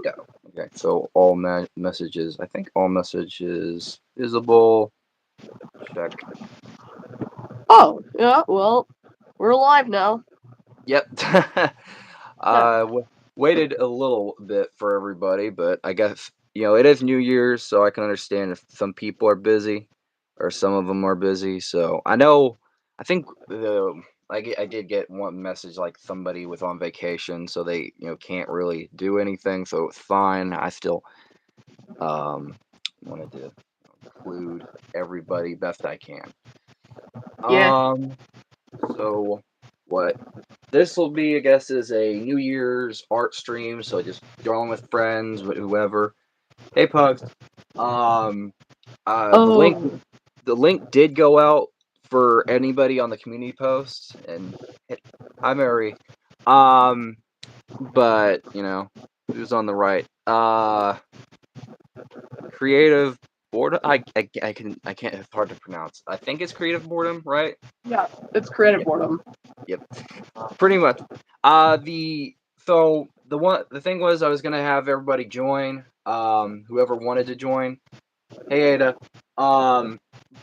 Yeah. Okay. So all messages. I think all messages visible. Check. Oh, yeah, well, we're live now. Yep. Waited a little bit for everybody, but I guess it is New Year's, so I can understand if some people are busy, or some of them are busy. So I know. I think I did get one message like somebody was on vacation, so they can't really do anything. So it's fine. I still um wanted to include everybody best I can. Yeah. Um. So what this will be, I guess, is a New Year's art stream. So just drawing with friends, whoever. Hey, Pugs. Um. The link. Oh, The link did go out for anybody on the community post. And hey, hi, Mary. Um. But who's on the right? Creative boredom. I can't. It's hard to pronounce. I think it's creative boredom, right? yeah, it's creative Yeah. boredom. Yep. Pretty much. The thing was I was gonna have everybody join. Whoever wanted to join. Hey Ada. Um,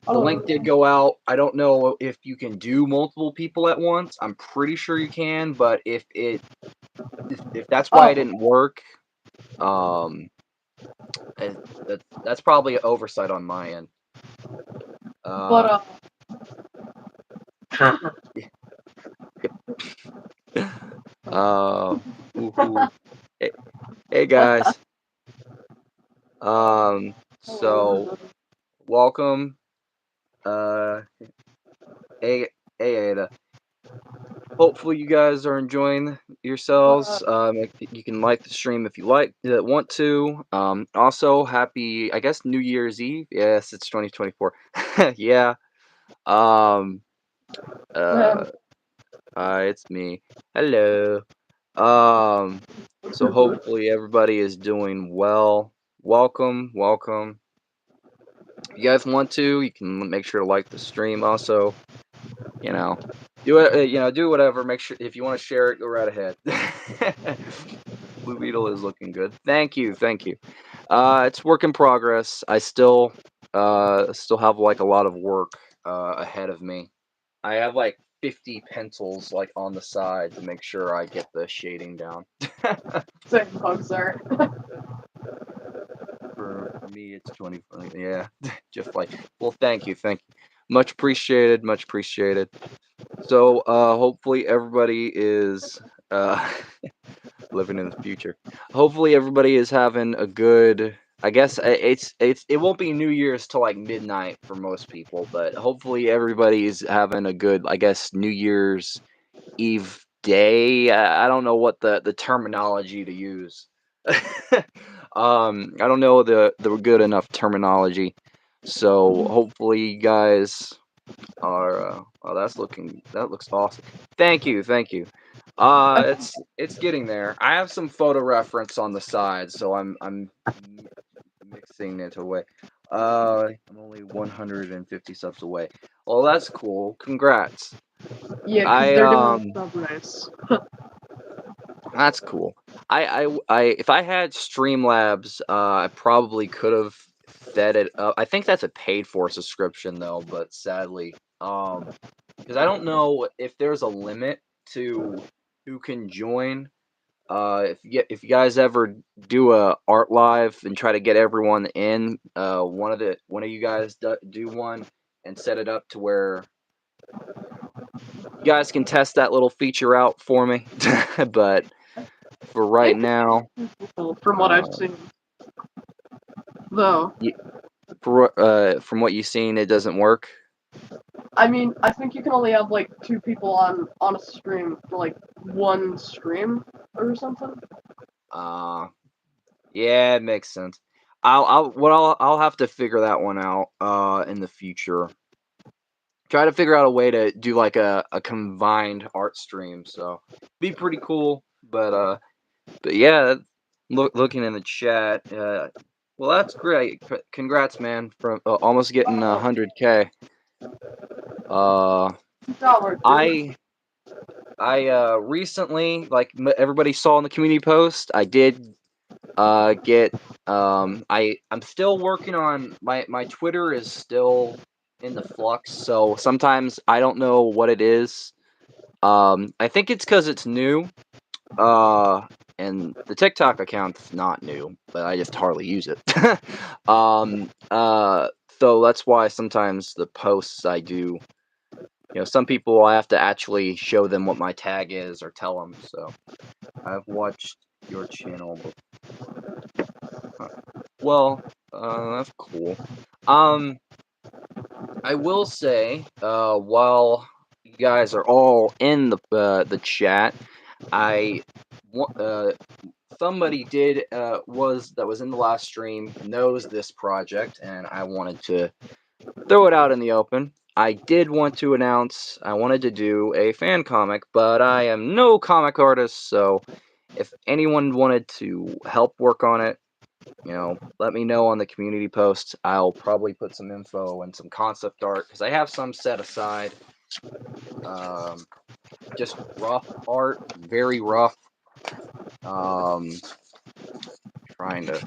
the link Oh, did go out. I don't know if you can do multiple people at once. I'm pretty sure you can, but if that's why it oh, didn't work, um, that's probably an oversight on my end. but, Uh, uh, woohoo. Hey, hey guys. So hello. welcome. Uh, hey, hey Ada. Hopefully you guys are enjoying Uh, yourselves. You can like the stream if you want to. Also happy, I guess, New Year's Eve. Yes, it's 2024. Yeah. Um. Uh. Hi, it's me. Hello. Um. So hopefully everybody is doing well. Welcome, welcome. If you guys want to, you can make sure to like the stream. Also, you know, do it. Do whatever. Make sure if you want to share it, go right ahead. Blue Beetle is looking good. Thank you, thank you. It's work in progress. I still have like a lot of work ahead of me. I have like 50 pencils like on the side to make sure I get the shading down. same bugs there. For me, it's 20. Yeah, just like well, thank you, thank you. Much appreciated, much appreciated. So hopefully everybody is uh living in the future. Hopefully everybody is having a good. I guess it won't be New Year's till like midnight for most people, but hopefully everybody is having a good. I guess New Year's Eve day. I don't know what the terminology to use. I don't know the good enough terminology. So hopefully you guys are. Oh, that looks awesome. Thank you, thank you. I think, It's getting there. I have some photo reference on the side, so I'm mixing it away. I'm only 150 subs away. Well, that's cool. Congrats. yeah, because I they're doing a sub race. That's cool. If I had Streamlabs, I probably could have fed it up. I think that's a paid for subscription though, but sadly, because I don't know if there's a limit to who can join. If you guys ever do a art live and try to get everyone in, one of you guys do one and set it up to where you guys can test that little feature out for me. But for right It could now, be useful from what I've uh, seen, though. from what you've seen, it doesn't work. I mean, I think you can only have like two people on a stream for like one stream or something. Uh, yeah, it makes sense. I'll have to figure that one out in the future. Try to figure out a way to do like a combined art stream. So be pretty cool. But yeah, looking in the chat. Well, that's great. Congrats, man, from almost getting 100K. Uh, $2, dude. I I recently, like everybody saw in the community post, I did get I'm still working on my Twitter is still in the flux, so sometimes I don't know what it is. I think it's because it's new. And the TikTok account's not new, but I just hardly use it. um, so that's why sometimes the posts I do, some people I have to actually show them what my tag is or tell them. So I've watched your channel before. Well, that's cool. Um, I will say, while you guys are all in the chat, I somebody did was in the last stream knows this project, and I wanted to throw it out in the open. I did want to announce I wanted to do a fan comic, but I am no comic artist, so if anyone wanted to help work on it, let me know on the community post. I'll probably put some info and some concept art because I have some set aside. Just rough art, very rough. Trying to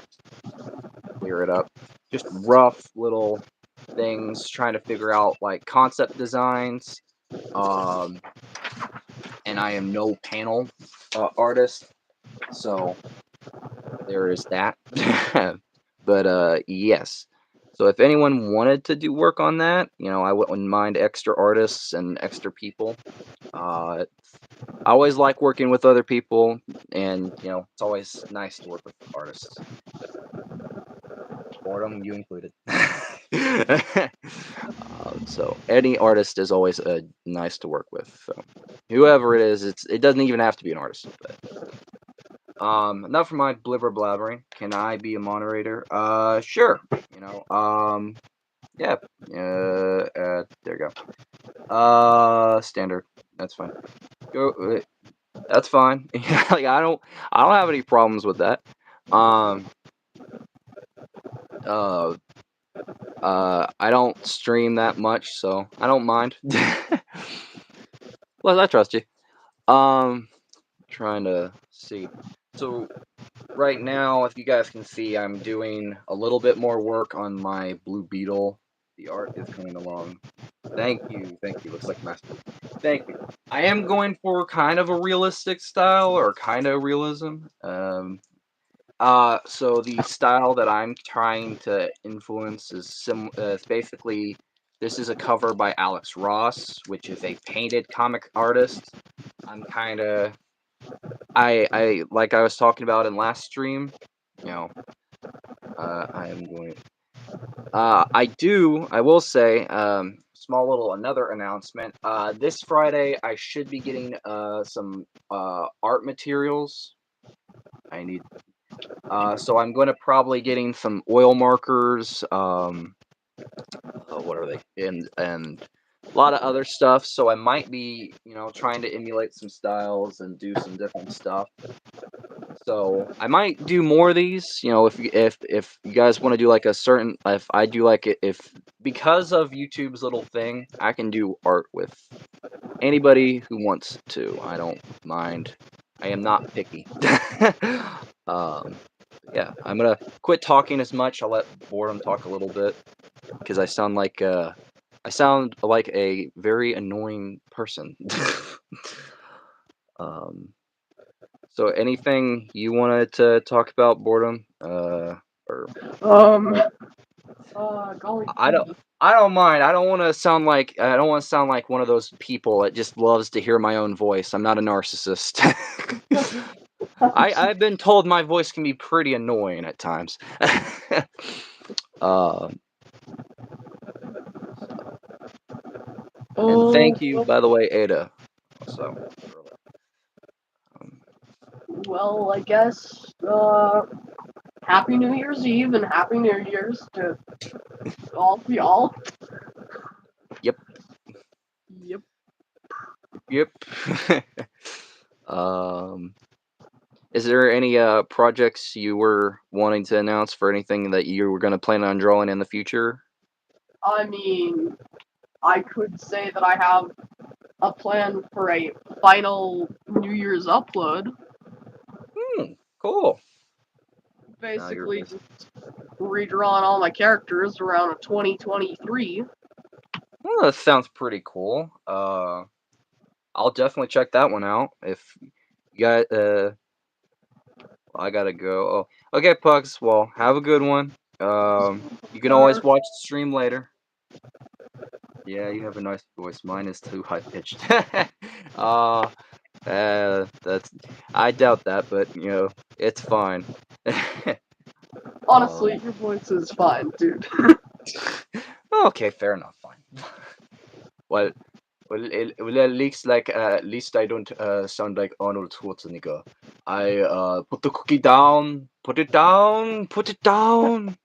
clear it up. Just rough little things, trying to figure out like concept designs. And I am no panel artist, so there is that. But yes. So if anyone wanted to do work on that, I wouldn't mind extra artists and extra people. I always like working with other people, and it's always nice to work with artists. Boredom, you included. So any artist is always nice to work with. So whoever it is, it doesn't even have to be an artist. But enough for my blibber blabbering. Can I be a moderator? Sure. Yeah. There you go. Standard. That's fine. Go. That's fine. Like I don't have any problems with that. I don't stream that much, so I don't mind. Well, I trust you. Trying to see. So right now, if you guys can see, I'm doing a little bit more work on my Blue Beetle. The art is coming along. Thank you. Looks like master. Thank you. I am going for kind of a realistic style or kind of realism. So the style that I'm trying to influence is it's basically this is a cover by Alex Ross, which is a painted comic artist. I'm kind of I like I was talking about in last stream, I am going I will say small little another announcement. This Friday I should be getting some art materials. I need so I'm going to probably getting some oil markers. What are they? And a lot of other stuff. So I might be, trying to emulate some styles and do some different stuff. So I might do more of these. If you guys want to do like a certain, if I do like it, if because of YouTube's little thing, I can do art with anybody who wants to. I don't mind. I am not picky. Yeah, I'm gonna quit talking as much. I'll let Boredom talk a little bit because I sound like a very annoying person. So anything you wanted to talk about, Boredom? Or Golly. I don't mind. I don't want to sound like one of those people that just loves to hear my own voice. I'm not a narcissist. I've been told my voice can be pretty annoying at times. And thank you, by the way, Ada. So, well, I guess Happy New Year's Eve and Happy New Year's to all of y'all. Yep. Yep. Is there any projects you were wanting to announce for anything that you were going to plan on drawing in the future? I mean, I could say that I have a plan for a final New Year's upload. Cool. basically just redrawing all my characters around a 2023. Well, that sounds pretty cool. I'll definitely check that one out. If you got, I gotta go. Oh, okay, Pugs. Well, have a good one. You can always watch the stream later. Yeah, you have a nice voice. Mine is too high pitched. That's I doubt that, but you know, it's fine. Honestly, your voice is fine, dude. Okay, fair enough. Fine. Well, at least I don't sound like Arnold Schwarzenegger. I put the cookie down, put it down, put it down.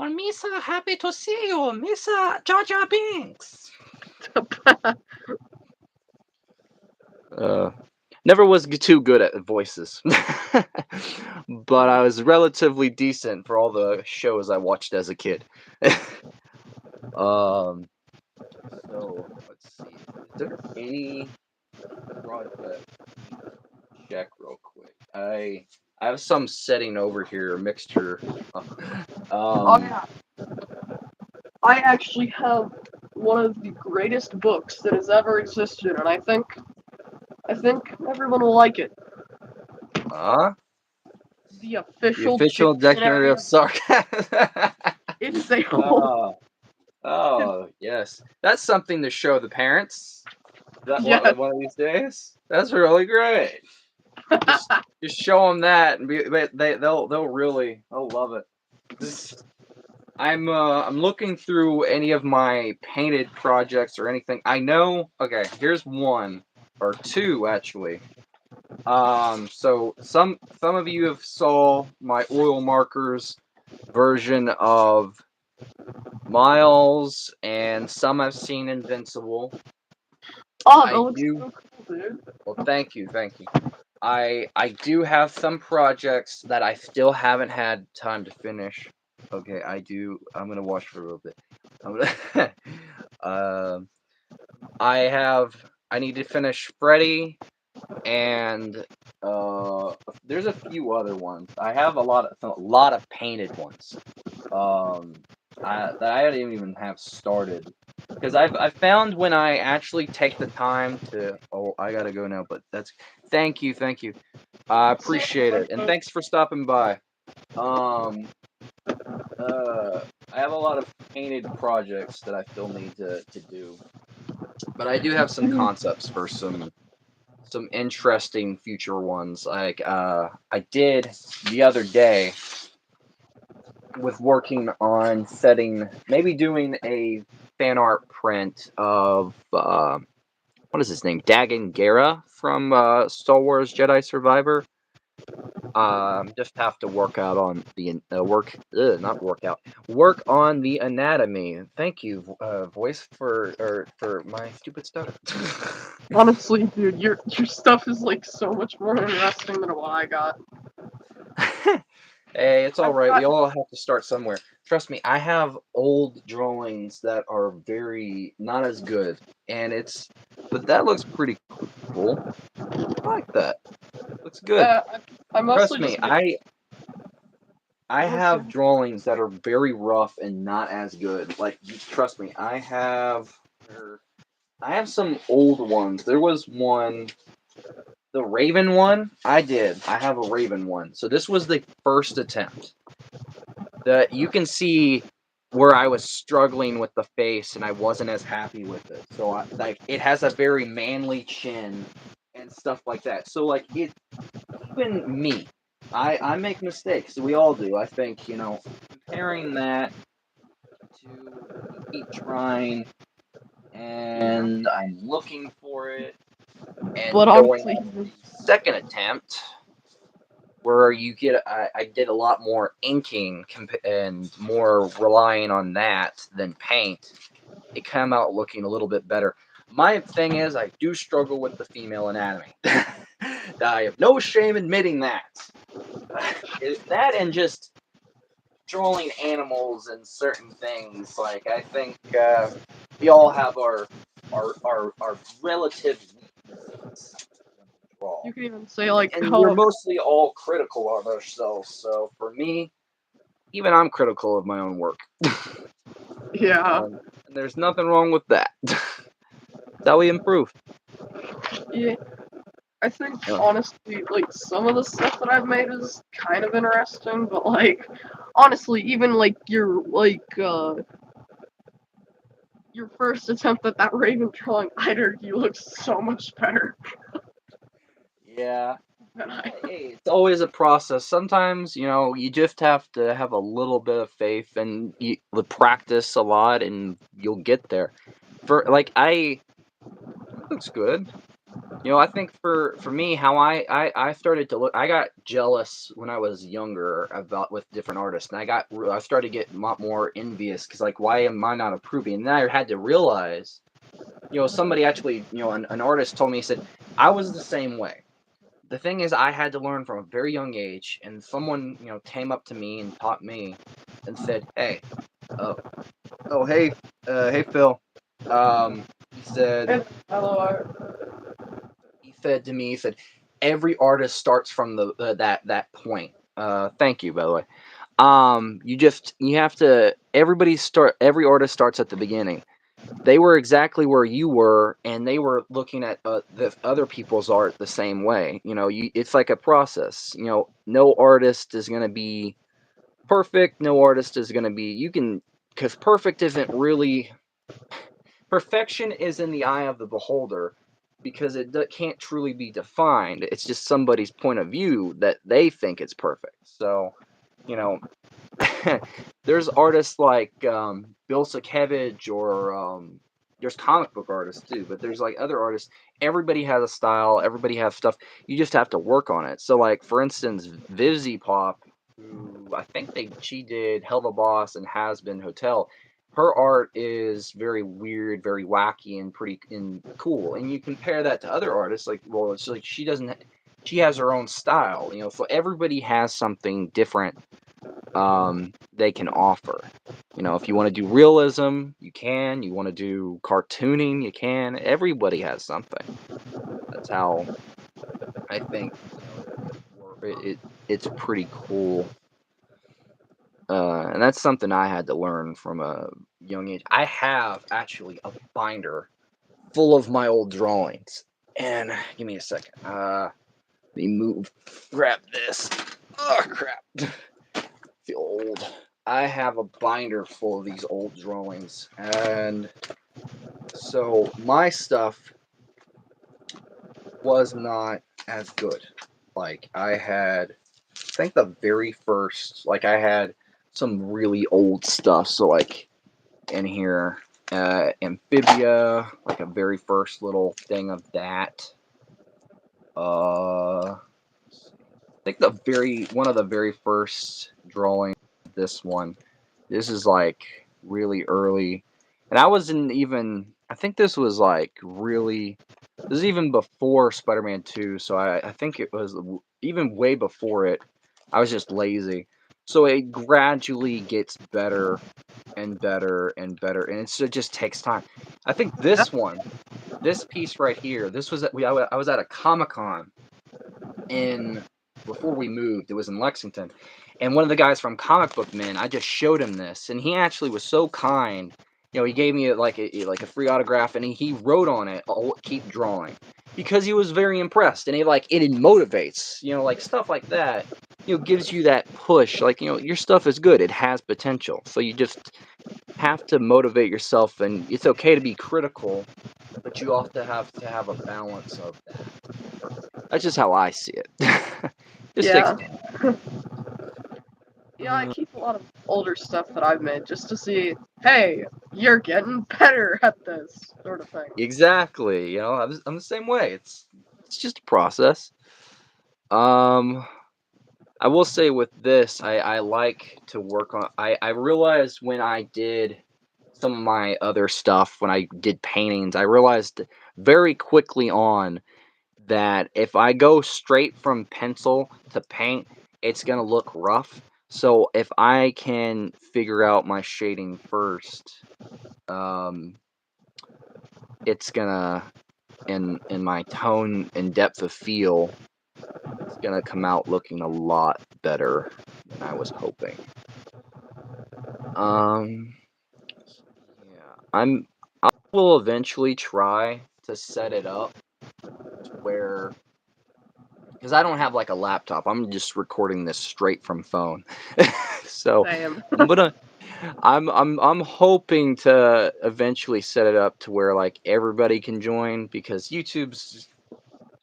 Oh, Misa, happy to see you, Misa Jar Jar Binks. Never was too good at voices, but I was relatively decent for all the shows I watched as a kid. So let's see. Is there any project? Check real quick. I have some setting over here, a mixture. Oh yeah. I actually have one of the greatest books that has ever existed, and I think everyone will like it. The official Dictionary of Sarcasm. It's a whole. Oh, yes. That's something to show the parents. That Yes. one of these days. That's really great. Just show them that, and they'll love it. I'm looking through any of my painted projects or anything. I know. Okay, here's one or two actually. So some of you have saw my oil markers version of Miles, and some I've seen Invincible. Oh, that looks so cool, dude. Well, thank you. I do have some projects that I still haven't had time to finish. Okay, I do. I'm gonna watch for a little bit. I'm gonna. I need to finish Freddy, and there's a few other ones. I have a lot of painted ones. That I didn't even have started. Because I've found when I actually take the time to, oh, I gotta go now, but thank you. I appreciate it, and thanks for stopping by. I have a lot of painted projects that I still need to do, but I do have some concepts for some interesting future ones. Like I did the other day with working on maybe doing a fan art print of what is his name, Dagan Gera from Star Wars Jedi Survivor. Just have to work out on the work on the anatomy. Thank you, voice for my stupid stutter. Honestly, dude, your stuff is like so much more interesting than what I got. Hey, it's all right. We all have to start somewhere. Trust me, I have old drawings that are very not as good, but that looks pretty cool. I like that. Looks good. I mostly Trust me, I have drawings that are very rough and not as good. Like, trust me, I have some old ones. There was one, the Raven one. I have a Raven one. So this was the first attempt. That you can see where I was struggling with the face and I wasn't as happy with it. So it has a very manly chin and stuff like that. So like even me, I make mistakes. We all do. I think, comparing that to keep trying and I'm looking for it and going on the second attempt where you get I did a lot more inking and more relying on that than paint. It came out looking a little bit better. My thing is I do struggle with the female anatomy. I have no shame admitting that. That and just drawing animals and certain things. Like I think we all have our relative weaknesses. You can even say like, And we're oh, mostly all critical of ourselves. So for me, even I'm critical of my own work. yeah, And there's nothing wrong with that. That's how we improve. yeah. I think Uh, honestly, like some of the stuff that I've made is kind of interesting, but like honestly, even like your first attempt at that Raven drawing, Idergy looks so much better yeah. than I. Hey, it's always a process. Sometimes, you just have to have a little bit of faith and you practice a lot and you'll get there. For like it looks good. I think for me, how I started to look, I got jealous when I was younger about with different artists, and I started to get a lot more envious because like, why am I not improving? And then I had to realize, somebody actually, an artist told me, he said, I was the same way. The thing is, I had to learn from a very young age, and someone, came up to me and taught me and said, hey, oh, hey, hey, Phil. He said, And hello, to me, he said, every artist starts from that point. Thank you, by the way. You have to. Every artist starts at the beginning. They were exactly where you were, and they were looking at the other people's art the same way. It's like a process. No artist is gonna be perfect. No artist is gonna be. You can, because perfection is in the eye of the beholder, because it can't truly be defined. It's just somebody's point of view that they think it's perfect. So, you know, there's artists like Bill Sienkiewicz, or there's comic book artists too, but there's like other artists. Everybody has a style. Everybody has stuff. You just have to work on it. So, like for instance, Vivzy Pop, who I think she did Helva Boss and Has Been Hotel. Her art is very weird, very wacky, and pretty cool. And you compare that to other artists, like, well, it's like she doesn't. She has her own style, so everybody has something different they can offer. If you want to do realism, you can. You want to do cartooning, you can. Everybody has something. That's how I think it's pretty cool. And that's something I had to learn from a young age. I have actually a binder full of my old drawings. And give me a second. Let me grab this. Oh crap. Feel old. I have a binder full of these old drawings, and so my stuff was not as good. Like I think the very first, like I had some really old stuff. So like in here, Amphibia, like a very first little thing of that. I think one of the very first drawings. This one. This is like really early, and I wasn't even. I think this was like really. This is even before Spider-Man 2, so I think it was even way before it. I was just lazy, so it gradually gets better and better and better, and it just takes time. I think this piece right here, this was I was at a Comic-Con in before we moved. It was in Lexington, and one of the guys from Comic Book Man, I just showed him this, and he actually was so kind. He gave me like a free autograph, and he wrote on it, "Oh, keep drawing," because he was very impressed, and it motivates. Like stuff like that. Gives you that push. Like your stuff is good. It has potential. So you just have to motivate yourself, and it's okay to be critical, but you also have to have a balance of that. That's just how I see it. Just takes yeah. time. Yeah, I keep a lot of older stuff that I've made just to see, hey, you're getting better at this sort of thing. Exactly. I'm the same way. It's just a process. Um, I will say with this, I like to work on. I realized when I did some of my other stuff, when I did paintings, I realized very quickly on that if I go straight from pencil to paint, it's gonna look rough. So if I can figure out my shading first, um, it's gonna and my tone and depth of feel is gonna come out looking a lot better than I was hoping. Um, yeah, I will eventually try to set it up to where, because I don't have like a laptop. I'm just recording this straight from phone. So Same. I'm gonna I'm hoping to eventually set it up to where like everybody can join, because YouTube's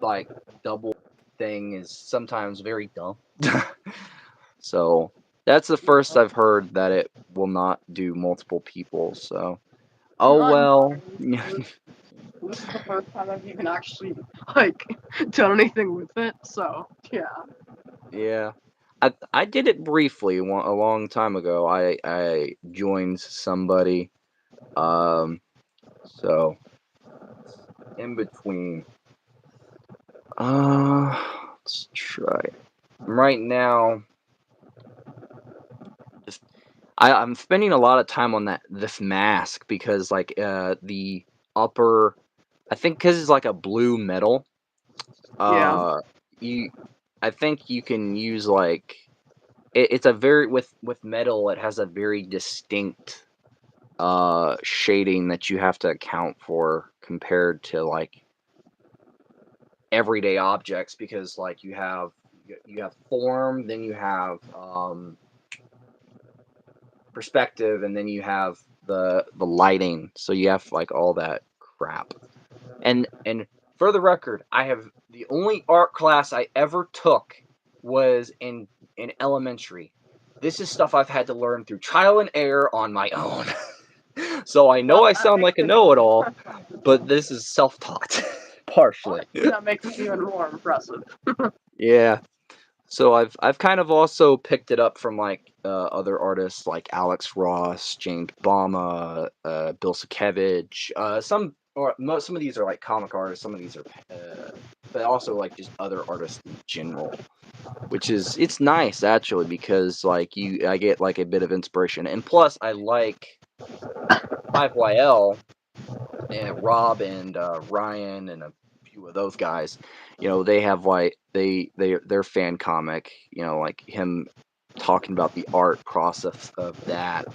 like double thing is sometimes very dumb. So that's the first I've heard that it will not do multiple people. So oh I'm well. sorry. This is the first time I've even actually like done anything with it. So yeah. Yeah. I did it briefly a long time ago. I joined somebody. Um so in between. Let's try. Right now, just I'm spending a lot of time on this mask, because like the upper, I think because it's like a blue metal, Yeah. you I think you can use like it's a very, with metal, it has a very distinct shading that you have to account for compared to like everyday objects, because like you have form, then you have perspective, and then you have the lighting, so you have like all that crap. And for the record, I have the only art class I ever took was in elementary. This is stuff I've had to learn through trial and error on my own. So I know Well, I that sound makes like a it even more know-it-all, but impressive. this is self-taught. Partially. Honestly, that makes it even more impressive. Yeah. So I've kind of also picked it up from like other artists like Alex Ross, James Bama, Bill Sienkiewicz. Some of these are like comic artists, some of these are, but also like just other artists in general. Which is, it's nice actually, because like I get like a bit of inspiration, and plus I like 5YL and Rob and Ryan and a few of those guys. You know, they have like their fan comic. You know, like him talking about the art process of that.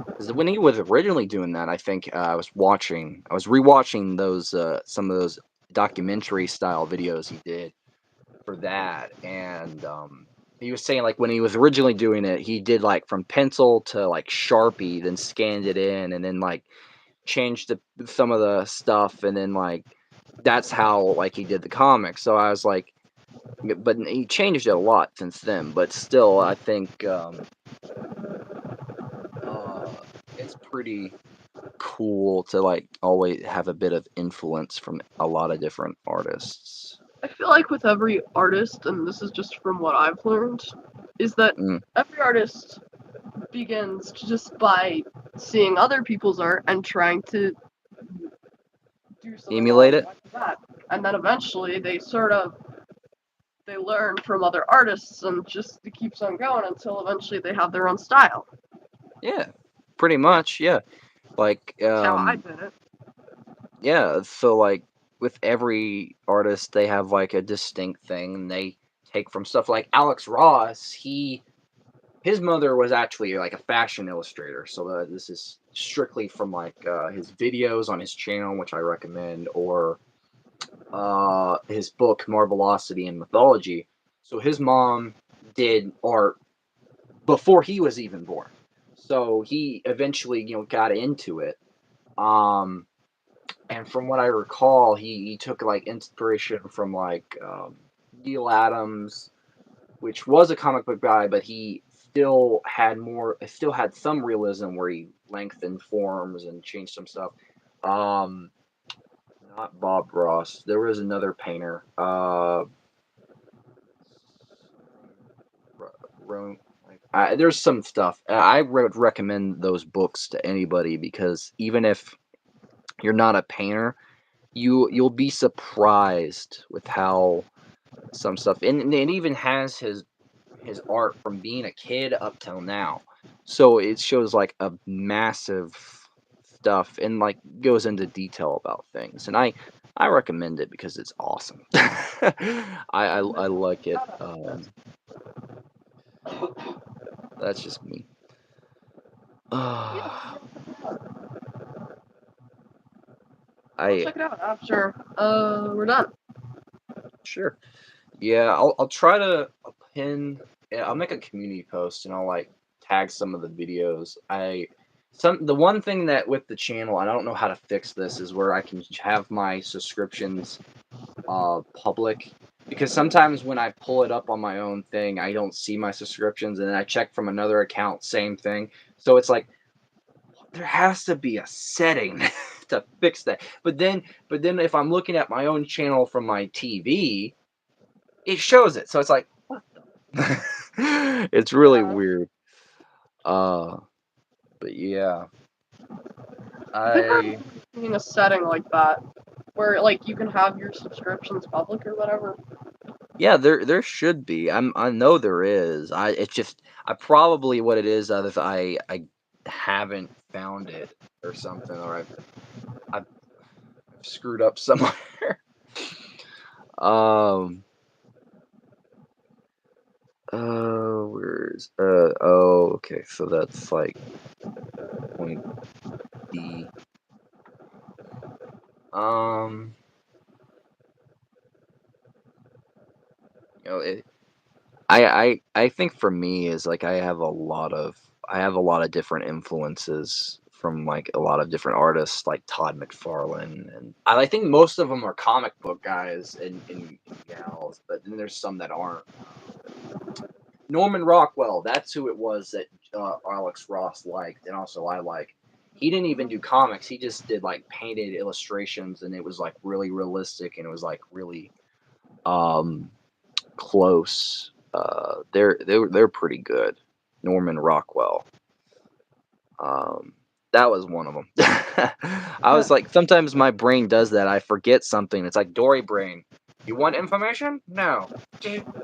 Because when he was originally doing that, I think I was rewatching those some of those documentary style videos he did for that, and he was saying like when he was originally doing it, he did like from pencil to like Sharpie, then scanned it in, and then like changed some of the stuff, and then like that's how like he did the comic. So I was like, but he changed it a lot since then. But still, I think it's pretty cool to like always have a bit of influence from a lot of different artists. I feel like with every artist, and this is just from what I've learned, is that Mm. every artist begins just by seeing other people's art and trying to do something Emulate along the it. lines of that. And then eventually they learn from other artists and just it keeps on going until eventually they have their own style. Yeah, pretty Yeah, much. Yeah, like that's how I did it. yeah, so like with every artist they have like a distinct thing, and they take from stuff like Alex Ross. His mother was actually like a fashion illustrator, so this is strictly from like his videos on his channel, which I recommend, or his book Marvelosity and Mythology. So his mom did art before he was even born, so he eventually got into it. um and from what I recall, he took like inspiration from like Neil Adams, which was a comic book guy, but he still had some realism where he lengthened forms and changed some stuff. Um, Not Bob Ross. There was another painter. There's some stuff. I would recommend those books to anybody, because even if you're not a painter, you'll be surprised with how some stuff, and it even has his art from being a kid up till now. So it shows like a massive stuff and like goes into detail about things, and I recommend it because it's awesome. I like it. That's just me. Yeah, Uh, I'll I check it out after we're done. Sure. Yeah, I'll try to pin. Yeah, I'll make a community post and I'll like tag some of the videos. The one thing that with the channel, and I don't know how to fix this, is where I can have my subscriptions public, because sometimes when I pull it up on my own thing, I don't see my subscriptions, and then I check from another account, same thing. So it's like there has to be a setting to fix that. But then if I'm looking at my own channel from my TV, it shows it. So it's like, what the? It's really Yeah. weird. Uh, but yeah, I think I I remember seeing a setting like that where like you can have your subscriptions public or whatever. yeah, there should be. I know there is. It's just I probably what it is. If I haven't found it or something, or I've screwed up somewhere. um. Where's oh, okay, so that's like point D. Um, you know, I think for me is like I have a lot of different influences from like a lot of different artists like Todd McFarlane, and I think most of them are comic book guys and gals, but then there's some that aren't. Norman Rockwell, that's who it was that Alex Ross liked, and also I like. He didn't even do comics; he just did like painted illustrations, and it was like really realistic, and it was like really um close. They're pretty good. Norman Rockwell. Um, that was one of them. I was like, sometimes my brain does that. I forget something. It's like Dory brain. You want information? No.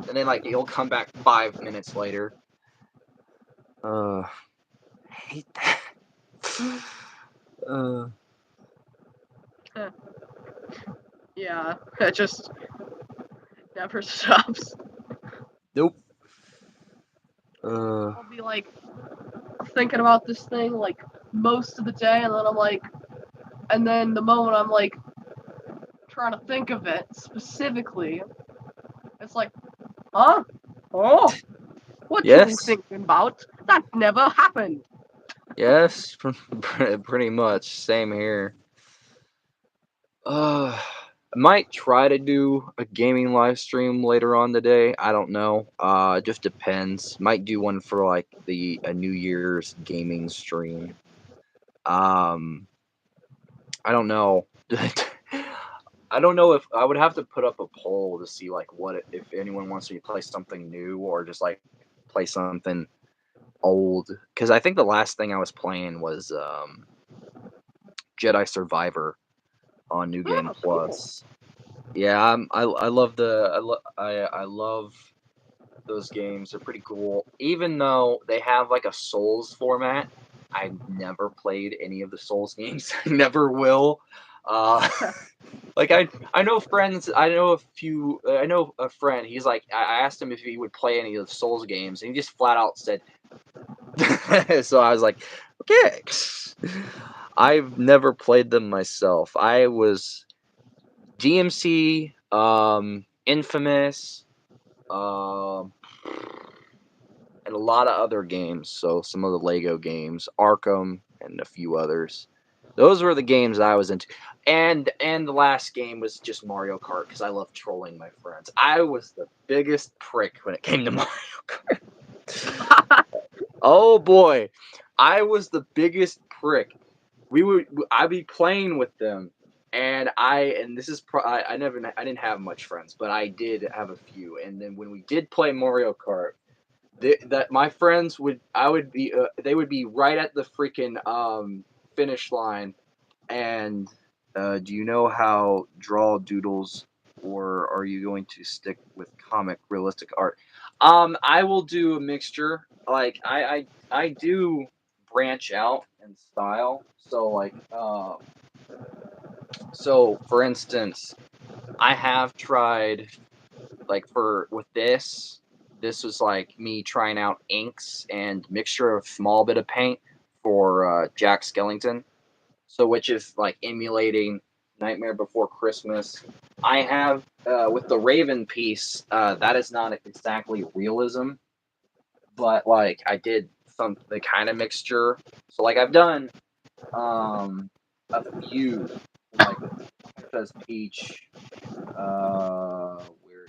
And then like he'll come back 5 minutes later. I hate that. uh, Yeah, it just never stops. nope. Uh, I'll be like thinking about this thing like most of the day, and then I'm like, and then the moment I'm like trying to think of it specifically, it's like, huh? Oh, what you yes. thinking about? That never happened. Yes. Pretty much. Same here. I might try to do a gaming live stream later on today. I don't know. It just depends. Might do one for like the a New Year's gaming stream. Um, I don't know. I don't know if I would have to put up a poll to see like if anyone wants me to play something new or just like play something old. Because I think the last thing I was playing was Jedi Survivor on New Game Oh, cool. Plus. Yeah, I love I love those games. They're pretty cool. Even though they have like a Souls format, I've never played any of the Souls games. Never will. Uh, like I know friends. I know a few. I know a friend. He's like I asked him if he would play any of the Souls games, and he just flat out said. So I was like, okay. I've never played them myself. I was DMC, Infamous, um, and a lot of other games. So some of the Lego games, Arkham, and a few others. Those were the games I was into. And the last game was just Mario Kart because I love trolling my friends. I was the biggest prick when it came to Mario Kart. Oh boy, I was the biggest prick. I'd be playing with them, and this is I didn't have much friends, but I did have a few. And then when we did play Mario Kart, that my friends would I would be they would be right at the freaking finish line. And do you know how draw doodles, or are you going to stick with comic realistic art? I will do a mixture. Like I do branch out in style. So like, so for instance, I have tried like for with this was like me trying out inks and mixture of small bit of paint for Jack Skellington. So which is like emulating Nightmare Before Christmas. I have with the Raven piece, that is not exactly realism, but like I did some the kind of mixture. So like I've done a few like Princess Peach, where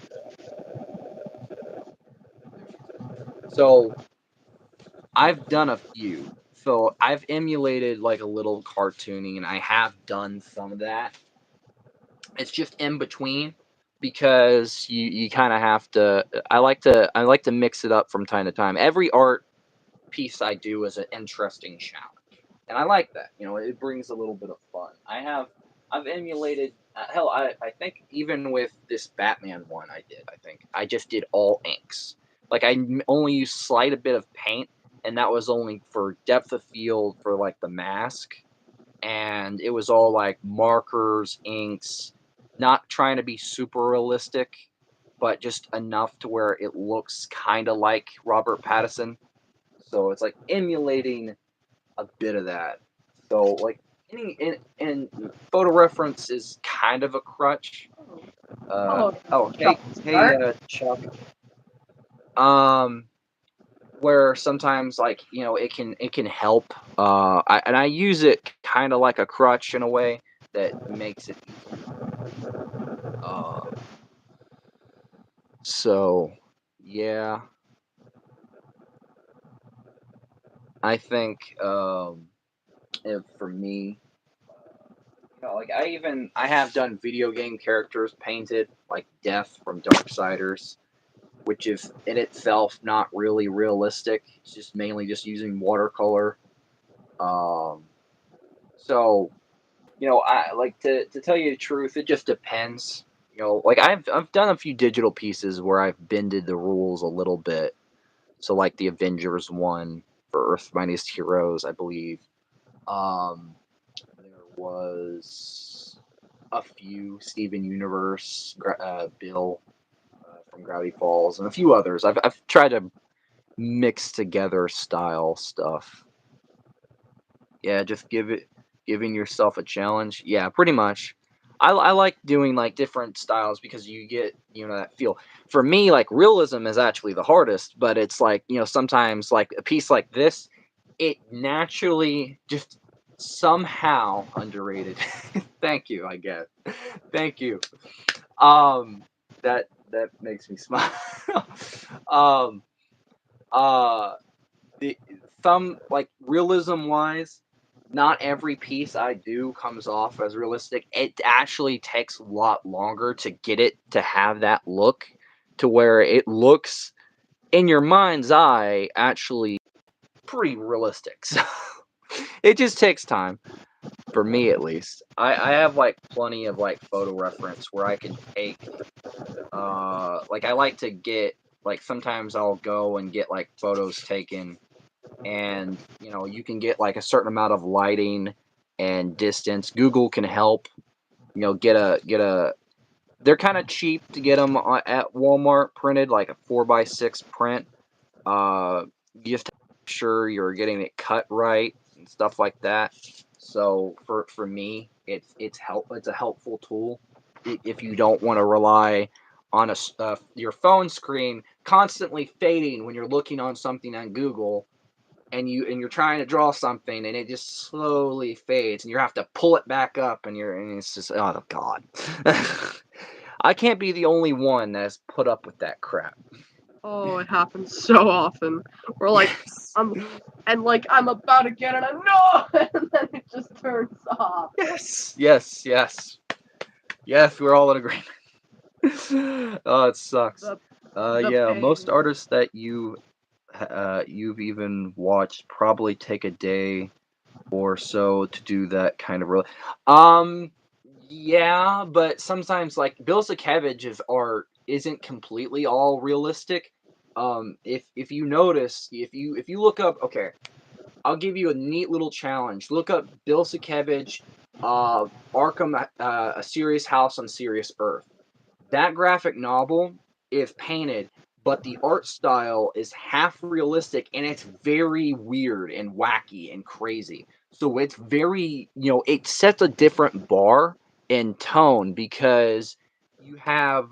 so I've done a few. So I've emulated like a little cartooning and I have done some of that. It's just in between because you kind of have to I like to mix it up from time to time. Every art piece I do is an interesting challenge. And I like that. It brings a little bit of fun. I've emulated hell I think even with this Batman one I think I just did all inks. Like only used slight a bit of paint and that was only for depth of field for like the mask and it was all like markers, inks, not trying to be super realistic, but just enough to where it looks kind of like Robert Pattinson. So it's like emulating a bit of that. So like in photo reference is kind of a crutch. Oh, Hey, start. Chuck. Um, where sometimes like it can help. I use it kind of like a crutch in a way that makes it Uh, so yeah, I think for me, like I have done video game characters painted like Death from Darksiders, which is in itself not really realistic. It's just mainly just using watercolor. Um, so I like to tell you the truth. It just depends. Like I've done a few digital pieces where I've bended the rules a little bit. So like the Avengers one for Earth Mightiest Heroes, I believe. There was a few Steven Universe, Bill from Gravity Falls, and a few others. I've tried to mix together style stuff. Yeah, just giving yourself a challenge. Yeah, pretty much. I like doing like different styles because you get that feel. For me, like realism is actually the hardest, but it's like sometimes like a piece like this, it naturally just somehow underrated. Thank you, I guess. Thank you. Um, that makes me smile. um, uh, the some like realism wise, not every piece I do comes off as realistic. It actually takes a lot longer to get it to have that look to where it looks in your mind's eye actually pretty realistic. So it just takes time for me at least. I have like plenty of like photo reference where I can take like I like to get like sometimes I'll go and get like photos taken and you can get like a certain amount of lighting and distance. Google can help get a they're kind of cheap to get them at Walmart printed like a 4x6 print. You just have to make sure you're getting it cut right and stuff like that. So for me it's a helpful tool if you don't want to rely on your phone screen constantly fading when you're looking on something on Google and you're trying to draw something and it just slowly fades and you have to pull it back up and it's just oh god. I can't be the only one that's put up with that crap. Oh, it happens so often. We're like, Yes. I'm about to get it, and no, and then it just turns off. Yes, we're all in agreement. Oh, it sucks. The the Yeah, most pain. artists that you've even watched probably take a day or so to do that kind of um yeah, but sometimes like Bill Sienkiewicz's art isn't completely all realistic. If you notice, if you look up, okay, I'll give you a neat little challenge. Look up Bill Sienkiewicz, Arkham, A Serious House on Serious Earth. That graphic novel is painted, but the art style is half realistic and it's very weird and wacky and crazy. So it's very, it sets a different bar in tone because you have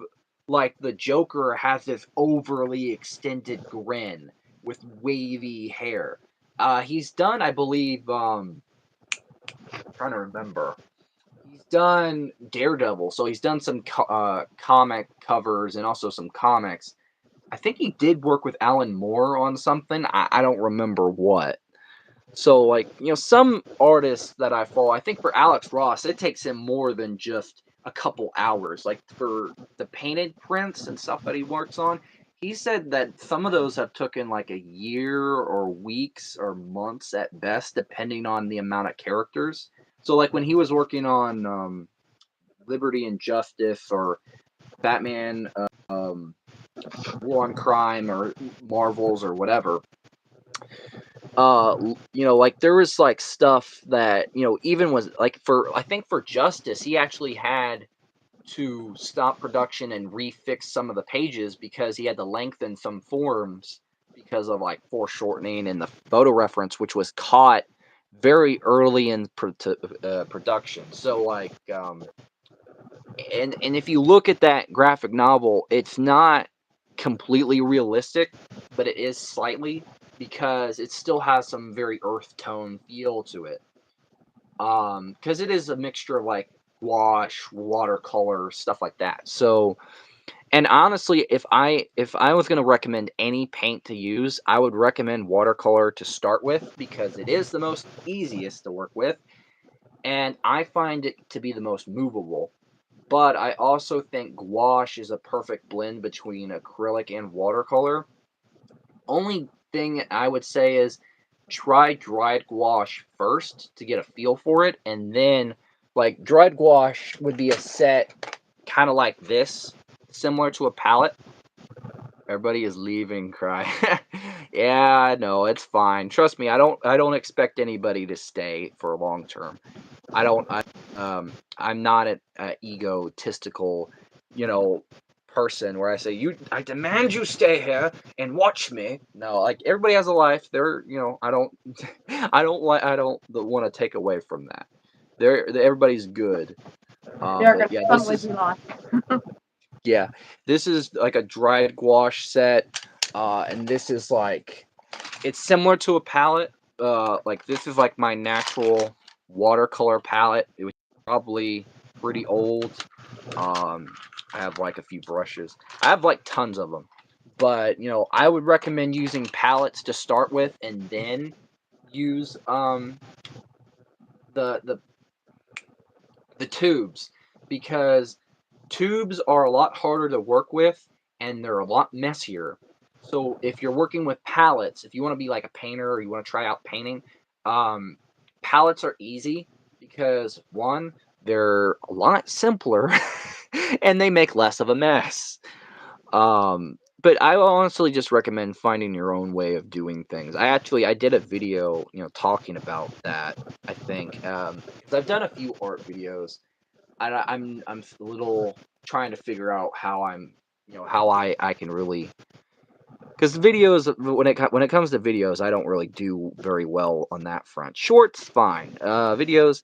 like the Joker has this overly extended grin with wavy hair. He's done, I believe, trying to remember. He's done Daredevil, so he's done some comic covers and also some comics. I think he did work with Alan Moore on something. I don't remember what. So, like, some artists that I follow, I think for Alex Ross, it takes him more than just a couple hours. Like, for the painted prints and stuff that he works on, he said that some of those have taken like a year or weeks or months at best, depending on the amount of characters. So, like, when he was working on Liberty and Justice or Batman, War on Crime or Marvels or whatever, like there was like stuff that even was like for I think for Justice he actually had to stop production and refix some of the pages because he had to lengthen some forms because of like foreshortening and the photo reference, which was caught very early in production. So like and if you look at that graphic novel, it's not completely realistic, but it is slightly because it still has some very earth tone feel to it. Because it is a mixture of like gouache, watercolor, stuff like that. So, and honestly, if I was gonna recommend any paint to use, I would recommend watercolor to start with because it is the most easiest to work with, and I find it to be the most movable. But I also think gouache is a perfect blend between acrylic and watercolor. Only thing I would say is try dried gouache first to get a feel for it, and then like dried gouache would be a set kind of like this, similar to a palette. Everybody is leaving, cry. Yeah, I know, it's fine. Trust me, I don't expect anybody to stay for long term. I don't. I'm not an egotistical, you know, person where I say I demand you stay here and watch me. No, like everybody has a life. I don't. I don't want to take away from that. Everybody's good. You're But gonna yeah, totally be lost. yeah, this is like a dried gouache set, and this is like it's similar to a palette. Like this is like my natural watercolor palette. It was probably pretty old. I have like a few brushes. I have like tons of them, but I would recommend using palettes to start with, and then use the the the tubes because tubes are a lot harder to work with and they're a lot messier. So if you're working with palettes, if you want to be like a painter or you want to try out painting, um, palettes are easy because one, they're a lot simpler and they make less of a mess. But I honestly just recommend finding your own way of doing things. I did a video, talking about that. I think because I've done a few art videos. I'm a little trying to figure out how how I can really because videos when it comes to videos I don't really do very well on that front. Shorts fine, videos,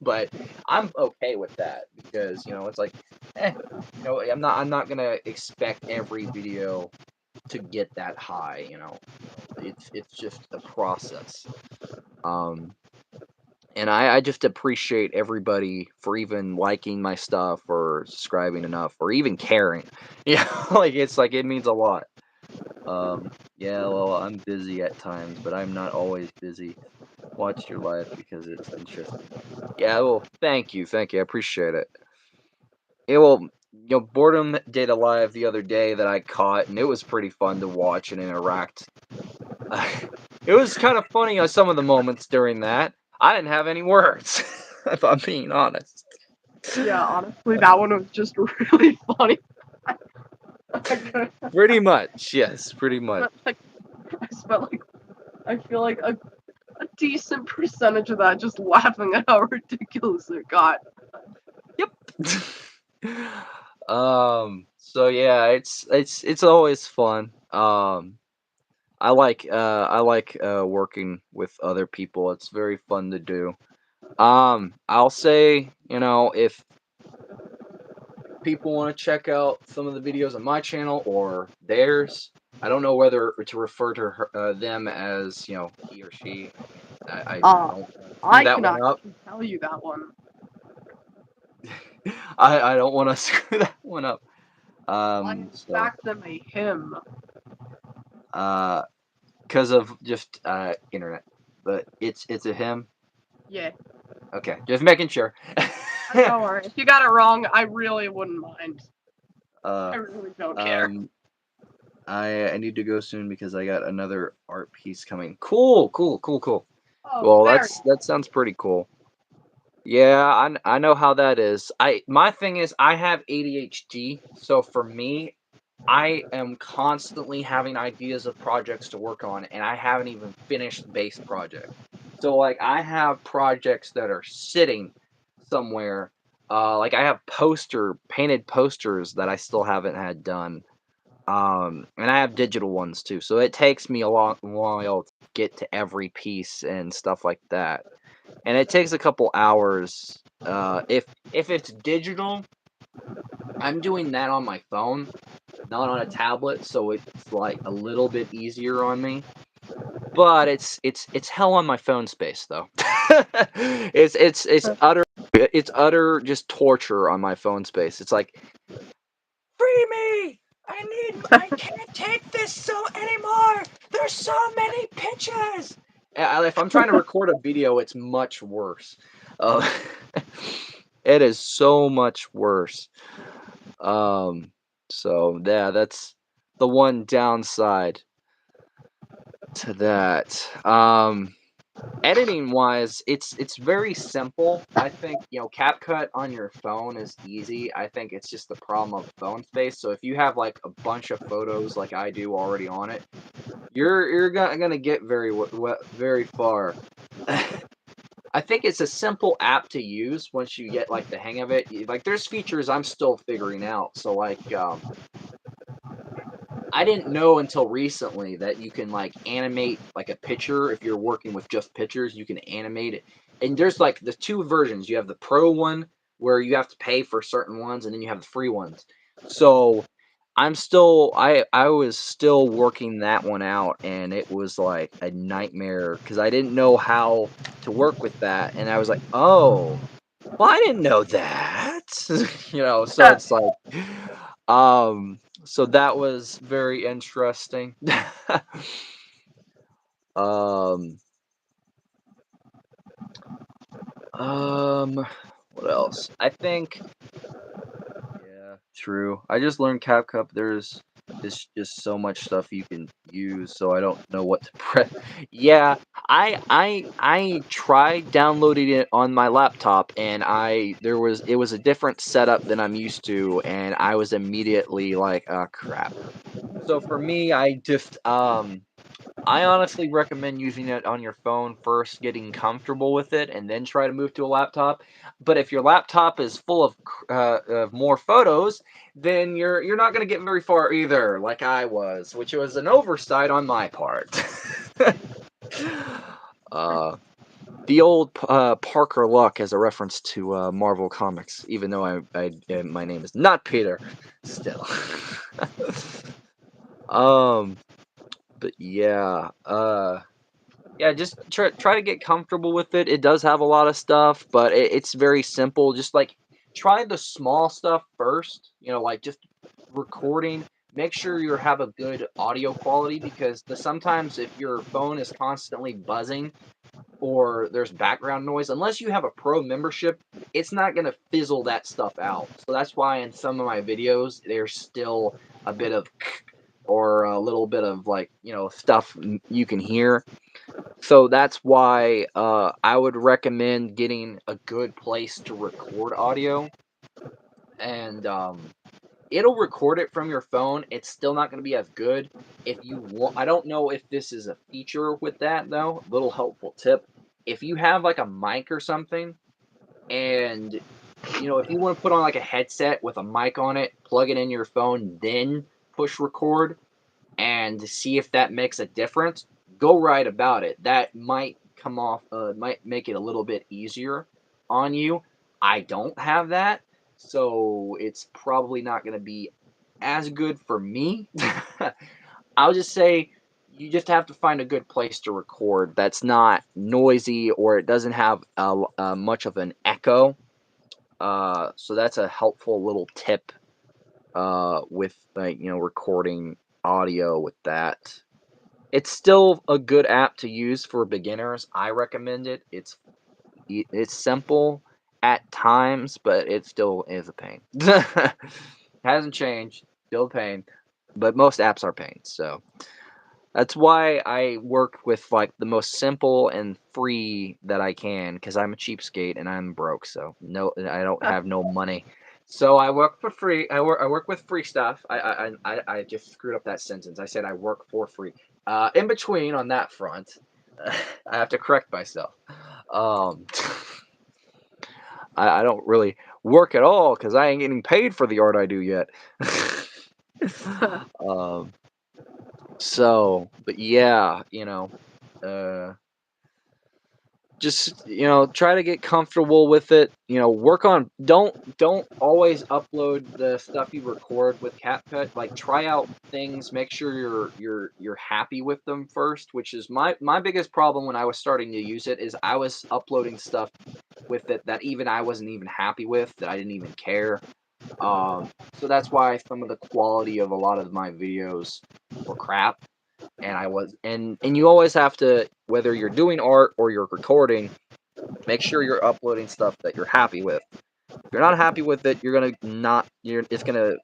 but I'm okay with that because it's like, I'm not gonna expect every video to get that high. It's just a process. Um, and I just appreciate everybody for even liking my stuff or subscribing enough or even caring. Yeah, like it's like it means a lot. Yeah, well, I'm busy at times, but I'm not always busy. Watch your life because it's interesting. Yeah, well, thank you, I appreciate it. Yeah, well, Boredom did a live the other day that I caught, and it was pretty fun to watch and interact. It was kind of funny on some of the moments during that. I didn't have any words, if I'm being honest. Yeah, honestly, that one was just really funny. Pretty much, yes, pretty much. But like, I spent like, I feel like decent percentage of that just laughing at how ridiculous it got. Yep. So yeah, it's always fun. I like working with other people. It's very fun to do. I'll say, if people want to check out some of the videos on my channel or theirs, I don't know whether to refer to them as, he or she. I Uh, don't wanna screw I that can one up. actually tell you that one. I don't want to screw that one up. I in So fact am a him. uh, because of just internet, but it's a him. Yeah. Okay, just making sure. Don't worry. If you got it wrong, I really wouldn't mind. I uh, really don't care. I need to go soon because I got another art piece coming. Cool, cool, cool, cool. Oh, Well, very. that sounds pretty cool. Yeah, I know how that is. My thing is I have ADHD, so for me, I am constantly having ideas of projects to work on, and I haven't even finished base project. So like I have projects that are sitting somewhere. Like I have painted posters that I still haven't had done. And I have digital ones too. So it takes me a long while to get to every piece and stuff like that. And it takes a couple hours. If it's digital, I'm doing that on my phone, not on a tablet, so it's like a little bit easier on me. But it's hell on my phone space though. It's utter just torture on my phone space. It's like, free me! I can't take this so anymore. There's so many pictures. If I'm trying to record a video, it's much worse. Uh, it is so much worse. Um, so yeah, that's the one downside to that. Editing wise, it's very simple. I think, CapCut on your phone is easy. I think it's just the problem of phone space. So if you have like a bunch of photos like I do already on it, you're gonna get very far. I think it's a simple app to use once you get like the hang of it. Like there's features I'm still figuring out. So like I didn't know until recently that you can like animate like a picture if you're working with just pictures, you can animate it. And there's like the two versions. You have the pro one where you have to pay for certain ones, and then you have the free ones. So I was still working that one out, and it was like a nightmare because I didn't know how to work with that. And I was like, oh, well, I didn't know that. So it's like so that was very interesting. um what else? I think, yeah, true. I just learned CapCut. There's just so much stuff you can use, so I don't know what to press. Yeah, I tried downloading it on my laptop, and it was a different setup than I'm used to, and I was immediately like, oh crap. So for me, I honestly recommend using it on your phone first, getting comfortable with it, and then try to move to a laptop. But if your laptop is full of more photos, then you're not going to get very far either, like I was, which was an oversight on my part. uh, the old Parker Luck as a reference to Marvel Comics, even though my name is not Peter, still. um, but yeah, yeah, just try to get comfortable with it. It does have a lot of stuff, but it's very simple. Just like try the small stuff first. Like just recording. Make sure you have a good audio quality because sometimes if your phone is constantly buzzing or there's background noise, unless you have a pro membership, it's not gonna fizzle that stuff out. So that's why in some of my videos there's still a bit of or a little bit of like stuff you can hear. So that's why I would recommend getting a good place to record audio. And it'll record it from your phone. It's still not going to be as good. If you want, I don't know if this is a feature with that though. Little helpful tip: if you have like a mic or something, and if you want to put on like a headset with a mic on it, plug it in your phone, then push record and see if that makes a difference, go right about it. That might come off, might make it a little bit easier on you. I don't have that, so it's probably not going to be as good for me. I'll just say you just have to find a good place to record that's not noisy or it doesn't have much of an echo. So that's a helpful little tip with recording audio with that. It's still a good app to use for beginners. I recommend it. It's simple at times, but it still is a pain. Hasn't changed, still a pain, but most apps are pains. So that's why I work with like the most simple and free that I can, because I'm a cheapskate and I'm broke. So no, I don't have no money. So I work for free. I work with free stuff. I just screwed up that sentence. I said I work for free. In between on that front, I have to correct myself. Um, I don't really work at all because I ain't getting paid for the art I do yet. um, but yeah, just try to get comfortable with it. Work on don't always upload the stuff you record with CapCut. Like try out things, make sure you're happy with them first, which is my biggest problem when I was starting to use it. Is I was uploading stuff with it that even I wasn't even happy with, that I didn't even care. So that's why some of the quality of a lot of my videos were crap. And you always have to, whether you're doing art or you're recording, make sure you're uploading stuff that you're happy with. If you're not happy with it, it's gonna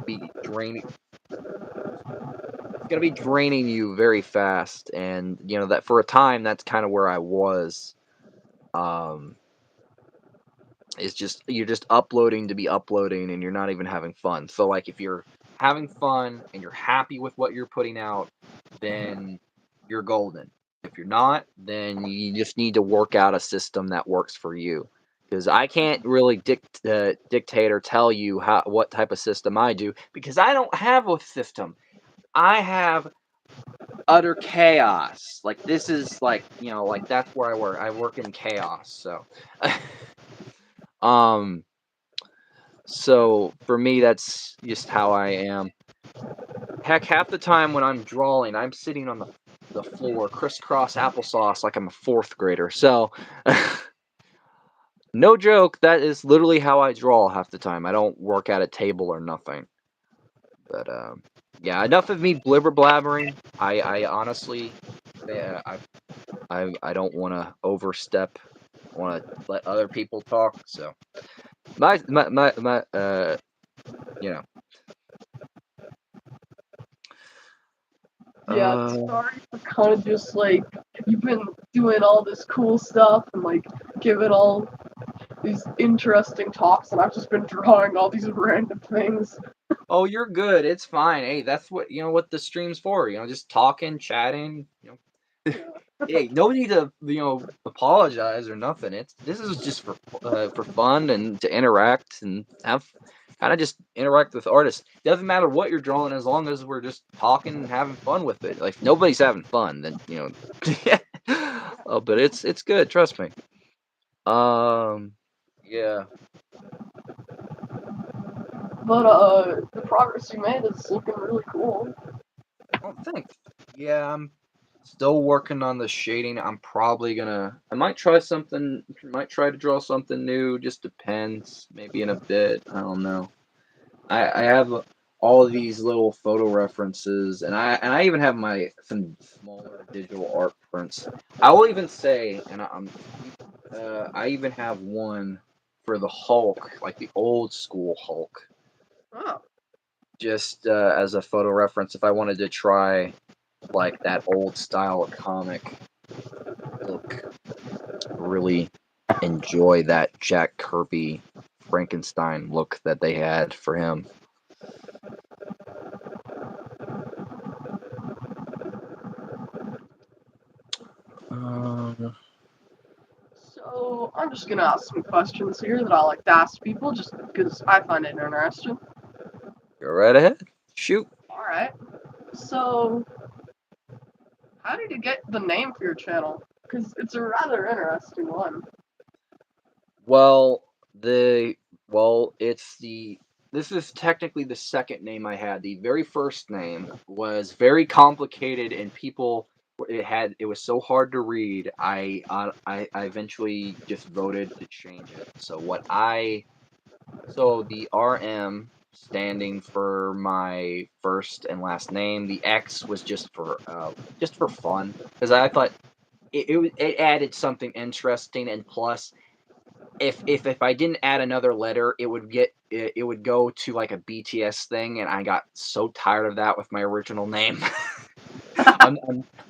be draining. It's gonna be draining you very fast, and that for a time, that's kind of where I was. It's just you're just uploading to be uploading, and you're not even having fun. So like if you're having fun and you're happy with what you're putting out, then you're golden. If you're not, then you just need to work out a system that works for you. Because I can't really dictate or tell you what type of system I do, because I don't have a system. I have utter chaos. Like this is like that's where I work. I work in chaos. So, um, so for me, that's just how I am. Heck, half the time when I'm drawing, I'm sitting on the floor, crisscross applesauce, like I'm a fourth grader. So, no joke, that is literally how I draw half the time. I don't work at a table or nothing. But yeah, enough of me blibber blabbering. I honestly, yeah, I don't want to overstep. I want to let other people talk. So my you know. Yeah, sorry for kind of just like you've been doing all this cool stuff and like giving all these interesting talks, and I've just been drawing all these random things. Oh, you're good. It's fine. Hey, that's what the stream's for. Just talking, chatting. Hey, no need to apologize or nothing. This is just for fun and to interact and have kind of just interact with artists. Doesn't matter what you're drawing as long as we're just talking and having fun with it. Like if nobody's having fun, then oh, but it's good. Trust me. Yeah. But the progress you made is looking really cool. Oh, thanks. Yeah, I'm still working on the shading. I might try something, might try to draw something new, just depends. Maybe in a bit, I don't know. I have all of these little photo references, and I even have some smaller digital art prints. I will even say, and I even have one for the Hulk, like the old school Hulk, Oh. just as a photo reference if I wanted to try like that old style of comic look. Really enjoy that Jack Kirby Frankenstein look that they had for him. So I'm just gonna ask some questions here that I like to ask people, just because I find it interesting. Go right ahead. Shoot. All right. So, how did you get the name for your channel? Because it's a rather interesting one. Well, it's this is technically the second name I had. The very first name was very complicated, and it was so hard to read. I eventually just voted to change it. So the RM standing for my first and last name. The X was just for fun, because I thought it added something interesting, and plus if I didn't add another letter, it would go to like a BTS thing, and I got so tired of that with my original name.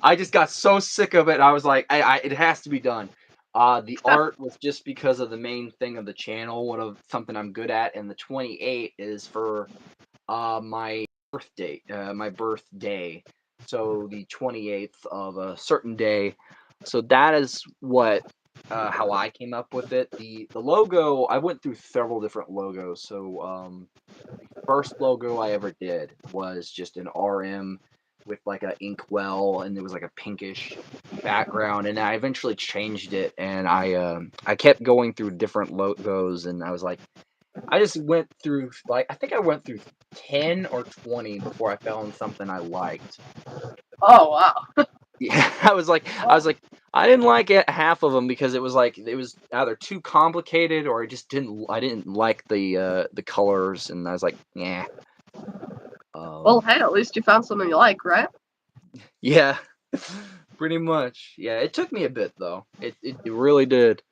I just got so sick of it. I was like, it has to be done. The art was just because of the main thing of the channel, something I'm good at, and the 28 is for my birthday. So the 28th of a certain day. So that is how I came up with it. The logo, I went through several different logos. So the first logo I ever did was just an RM with like a inkwell, and it was like a pinkish background, and I eventually changed it, and I kept going through different logos, and I just went through, like, I think I went through 10 or 20 before I found something I liked. Oh wow. Yeah, I didn't like half of them because it was either too complicated, or I didn't like the colors, and I was like, yeah. Well, hey, at least you found something you like, right? Yeah, pretty much. Yeah, it took me a bit though. It really did.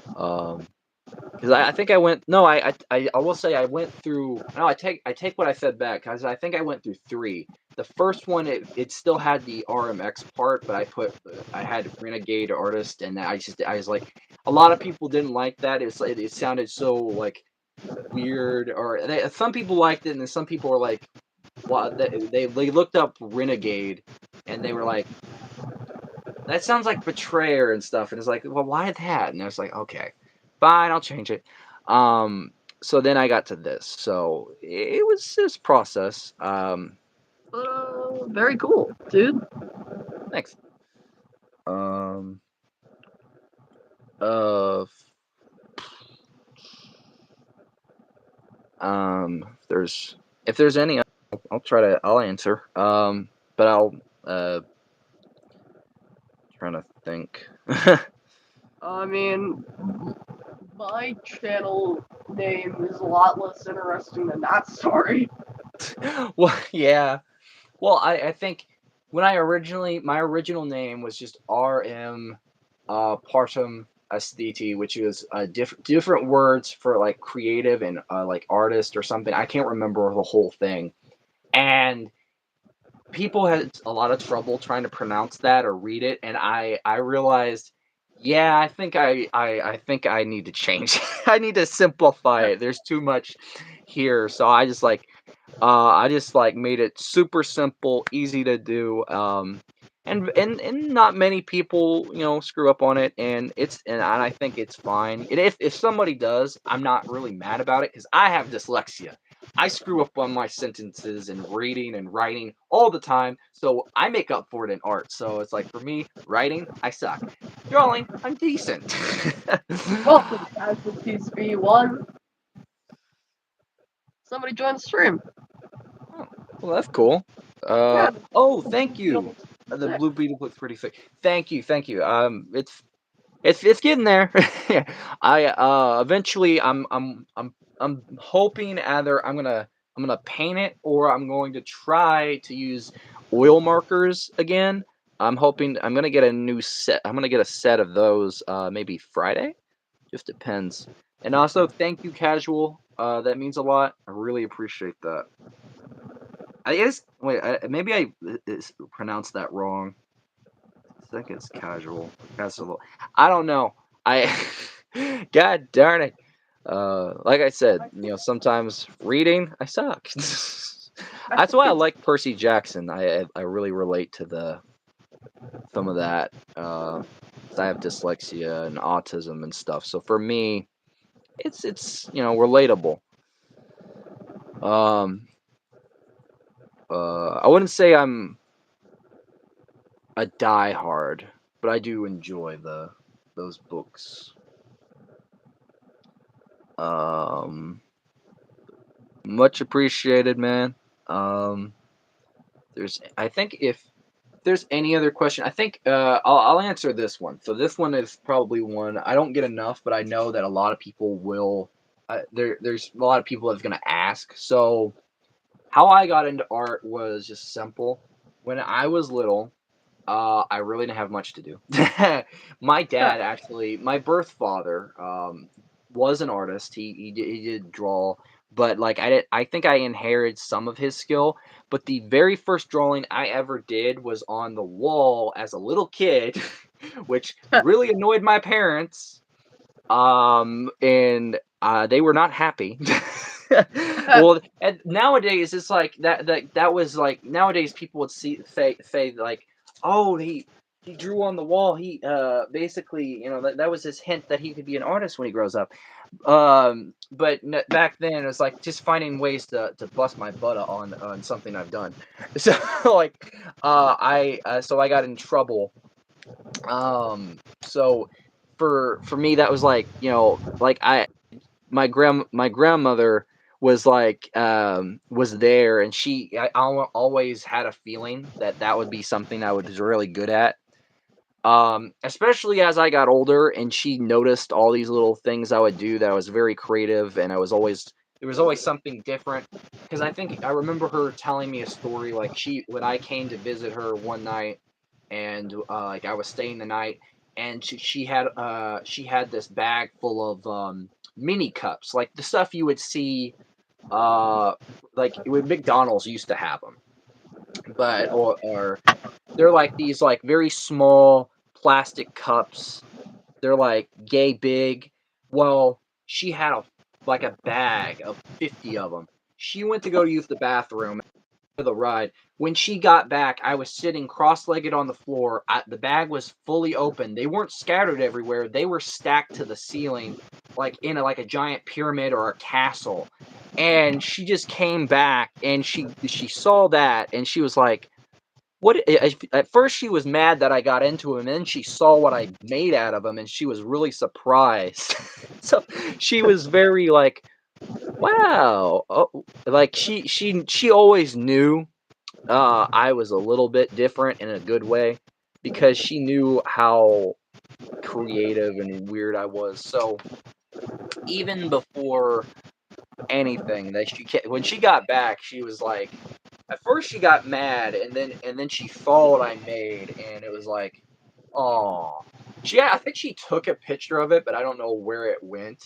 Because I think I went no I will say I went through no I take what I said back, because I think I went through three. The first one, it still had the RMX part, but I had Renegade Artist, and I was like, a lot of people didn't like that. It sounded so like weird, or some people liked it, and then some people were like, well, they looked up Renegade, and they were like, that sounds like Betrayer and stuff, and it's like, well, why that? And I was like, okay, fine, I'll change it. Um, so then I got to this. So it was this process. Very cool, dude. Thanks. Um, uh, if there's any, I'll answer. But trying to think. I mean, my channel name is a lot less interesting than that story. Well, yeah. Well, I think my original name was just RM Partum Aestheti, which is different words for like creative and like artist or something. I can't remember the whole thing. And people had a lot of trouble trying to pronounce that or read it, and I realized, yeah, I think I need to change. I need to simplify it. There's too much here, so I just like made it super simple, easy to do, and not many people, screw up on it, and I think it's fine. And if somebody does, I'm not really mad about it, because I have dyslexia. I screw up on my sentences and reading and writing all the time, so I make up for it in art. So it's like, for me, writing, I suck. Drawing, I'm decent. Welcome, Casualties V1. Somebody join the stream. Oh, well, that's cool. Yeah. Oh, thank you. The blue beetle looks pretty sick. Thank you, thank you. It's getting there. I eventually I'm hoping either I'm gonna paint it, or I'm going to try to use oil markers again. I'm hoping I'm gonna get a new set. I'm gonna get a set of those maybe Friday. Just depends. And also, thank you, Casual. That means a lot. I really appreciate that. I guess wait, maybe I pronounced that wrong. I think it's casual. Casual. I don't know. I God darn it. Like I said, sometimes reading I suck. That's why I like Percy Jackson. I really relate to some of that. 'cause I have dyslexia and autism and stuff. So for me, it's relatable. Um, I wouldn't say I'm a diehard, but I do enjoy those books. Um, Much appreciated, man. Um, I think if there's any other question, I think I'll answer this one. So this one is probably one I don't get enough, but I know that a lot of people will. There's a lot of people that's gonna ask. So how I got into art was just simple. When I was little, I really didn't have much to do. My dad actually, my birth father, was an artist. He did draw, but like I think I inherited some of his skill. But the very first drawing I ever did was on the wall as a little kid, which really annoyed my parents. And they were not happy. Well, and nowadays it's like that was like nowadays people would say like, oh, he drew on the wall. He basically, that was his hint that he could be an artist when he grows up. But back then it was like just finding ways to bust my butt on something I've done. So like I got in trouble. So for me that was like, like my grandmother was like was there, and always had a feeling that that would be something I was really good at. Especially as I got older and she noticed all these little things I would do that I was very creative, and I was always there was always something different. Because I think I remember her telling me a story, like when I came to visit her one night, and like I was staying the night, and she had this bag full of mini cups, like the stuff you would see uh like when McDonald's used to have them, but or they're like these like very small plastic cups. They're like yay big. Well, she had like a bag of 50 of them. She went to go use the bathroom for the ride. When she got back, I was sitting cross-legged on the floor. The bag was fully open. They weren't scattered everywhere. They were stacked to the ceiling, like in like a giant pyramid or a castle. And she just came back and she saw that and she was like, what at first she was mad that I got into him, and then she saw what I made out of him, and she was really surprised. So she was very like, "Wow!" Like she always knew I was a little bit different in a good way because she knew how creative and weird I was. So even before anything when she got back, she was like, at first she got mad, and then she saw what I made, and it was like, oh, I think she took a picture of it, but I don't know where it went.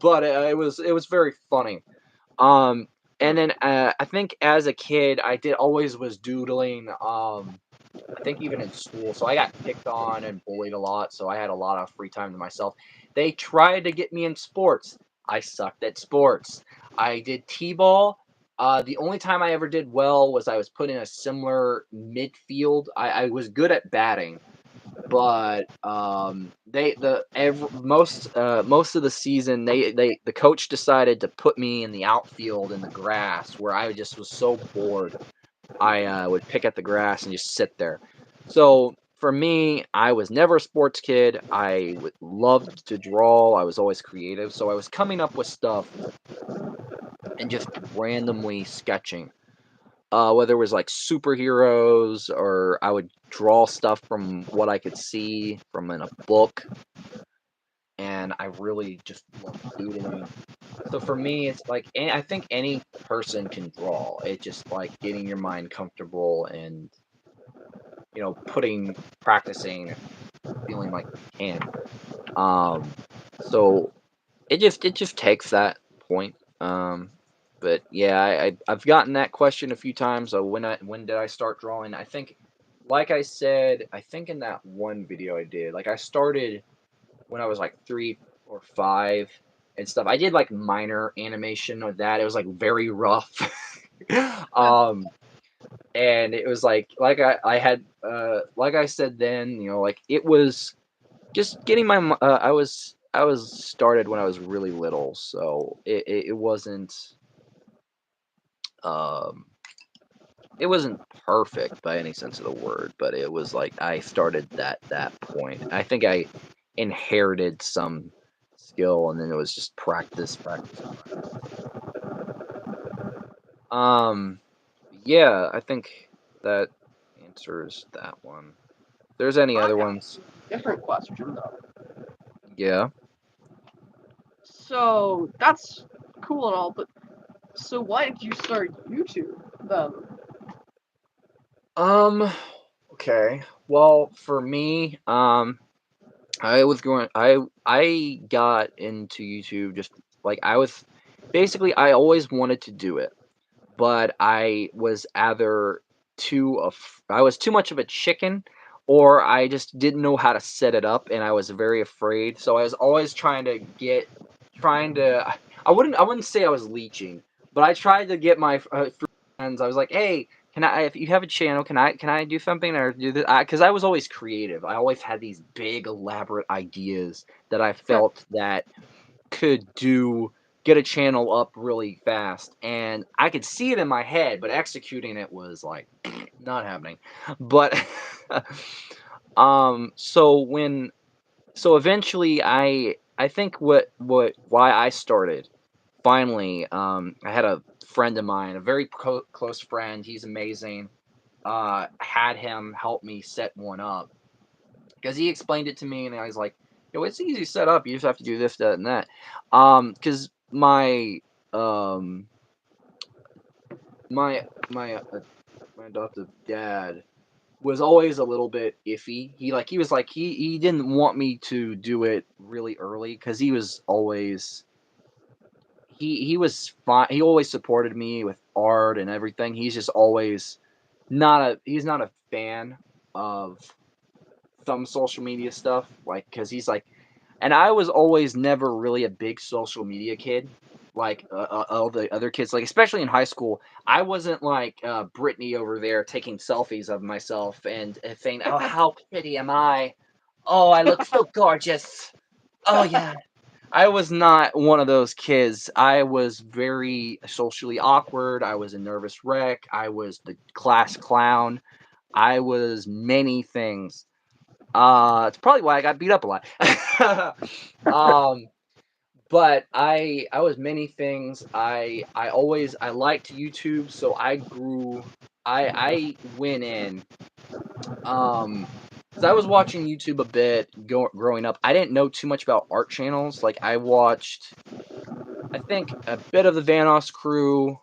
But it was very funny. Um, and then I think as a kid, I did always was doodling. I think even in school, so I got picked on and bullied a lot, so I had a lot of free time to myself. They tried to get me in sports. I sucked at sports. I did t-ball. The only time I ever did well was I was put in a similar midfield. I was good at batting, but most of the season the coach decided to put me in the outfield in the grass where I just was so bored. I would pick at the grass and just sit there. So for me, I was never a sports kid. I loved to draw. I was always creative, so I was coming up with stuff and just randomly sketching. Whether it was like superheroes or I would draw stuff from what I could see from in a book, and I really just love doodling. So for me, it's like I think any person can draw. It's just like getting your mind comfortable and practicing, feeling like you can. So it just takes that point. But yeah, I've gotten that question a few times. When did I start drawing? I think, like I said, I think in that one video I did, like I started when I was like 3 or 5 and stuff. I did like minor animation with that. It was like very rough. um, and it was like I had like I said then, you know, like it was just getting I was started when I was really little, so um it wasn't perfect by any sense of the word, but it was like I started that point. I think I inherited some skill, and then it was just practice, practice, practice. Yeah, I think that answers that one. If there's any I other got ones, a different question though. yeah. So that's cool and all, but so why did you start YouTube then? Um, okay. Well, for me, I got into YouTube just like I always wanted to do it, but I was too much of a chicken, or I just didn't know how to set it up, and I was very afraid. So I was always trying to I wouldn't say I was leeching, but I tried to get my friends. I was like, hey, can I, if you have a channel, can I do something or do this? Because I was always creative. I always had these big elaborate ideas that I felt that could do get a channel up really fast, and I could see it in my head, but executing it was like not happening. But so eventually I think what why I started finally, I had a friend of mine, a very close friend. He's amazing. Had him help me set one up because he explained it to me, and I was like, "Yo, it's easy to set up. You just have to do this, that, and that." Because um, my adoptive dad was always a little bit iffy. He didn't want me to do it really early because he was fine. He always supported me with art and everything. He's not a fan of some social media stuff, like, because he's like, and I was always never really a big social media kid, like all the other kids, like especially in high school. I wasn't like Brittany over there taking selfies of myself and saying, "Oh, how pretty am I? Oh, I look so gorgeous. Oh yeah." I was not one of those kids. I was very socially awkward. I was a nervous wreck. I was the class clown. I was many things. It's probably why I got beat up a lot. um, but I was many things. I liked YouTube, so I went in, um, because I was watching YouTube a bit growing up. I didn't know too much about art channels. Like I watched, I think, a bit of the Vanoss crew.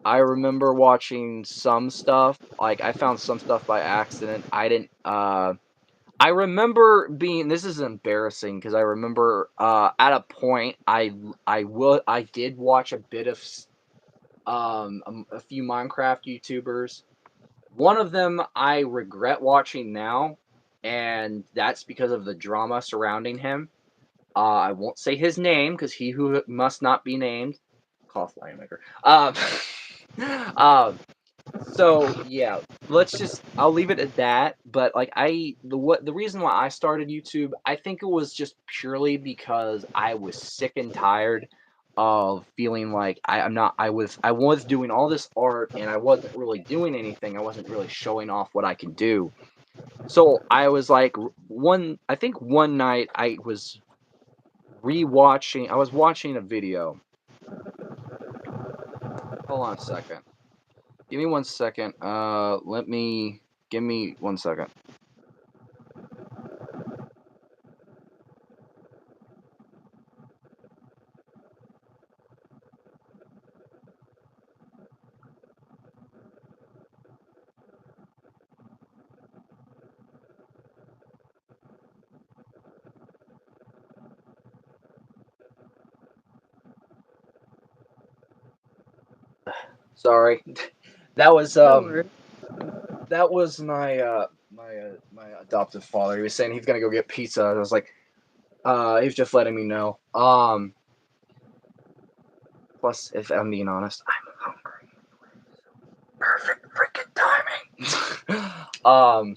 I remember watching some stuff. Like I found some stuff by accident. I remember being, this is embarrassing because I remember at a point I did watch a bit of a few Minecraft YouTubers. One of them I regret watching now, and that's because of the drama surrounding him. I won't say his name because he who must not be named. Cough lion maker. Um, so yeah, I'll leave it at that. But like the reason why I started YouTube, I think it was just purely because I was sick and tired of feeling like I was doing all this art and I wasn't really doing anything. I wasn't really showing off what I could do. So I was like I think one night I was watching a video. Hold on a second. Give me 1 second. Give me 1 second. Sorry. That was No worries. my adoptive father. He was saying he's gonna go get pizza. I was like, he was just letting me know. Plus, if I'm being honest, I'm hungry. Perfect freaking timing. Um,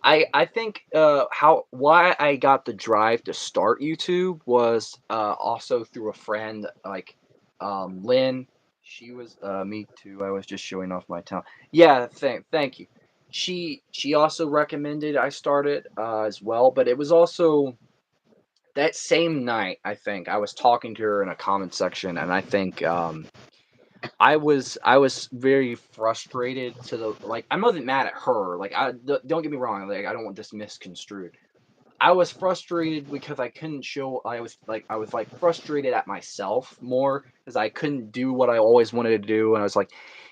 I think how why I got the drive to start YouTube was also through a friend like Lynn. She was me too. I was just showing off my talent. Yeah, thank you. She also recommended I start it as well, but it was also that same night. I think I was talking to her in a comment section, and I think I was very frustrated to the like I wasn't mad at her. Like don't get me wrong, like I don't want this misconstrued. I was frustrated because I couldn't show I was frustrated at myself more because I couldn't do what I always wanted to do, and I was like,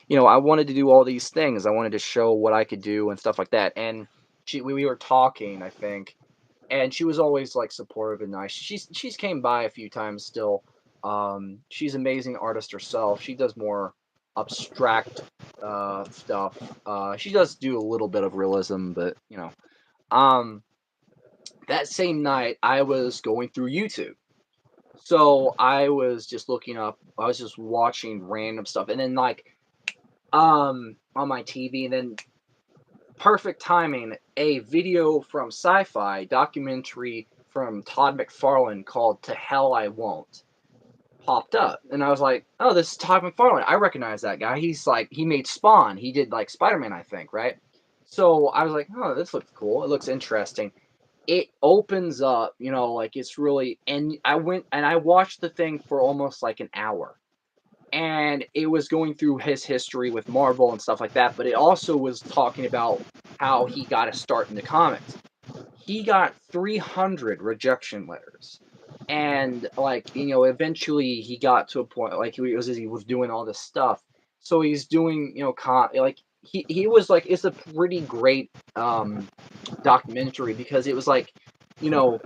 I wanted to do all these things. I wanted to show what I could do and stuff like that. And we were talking, I think, and she was always like supportive and nice. She's came by a few times still. She's an amazing artist herself. She does more abstract stuff. She does do a little bit of realism, but Um, that same night I was going through YouTube. So I was just looking up, I was just watching random stuff, and then like on my TV, and then perfect timing, a video from Sci-Fi documentary from Todd McFarlane called "To Hell I Won't" popped up, and I was like, "Oh, this is Todd McFarlane. I recognize that guy. He made Spawn. He did like Spider-Man, I think, right?" So I was like, "Oh, this looks cool. It looks interesting." It opens up, like it's really, and I went and I watched the thing for almost like an hour. And it was going through his history with Marvel and stuff like that, but it also was talking about how he got a start in the comics. He got 300 rejection letters. And like, eventually he got to a point like he was doing all this stuff. So he's doing, like he was like it's a pretty great documentary because it was like, you know,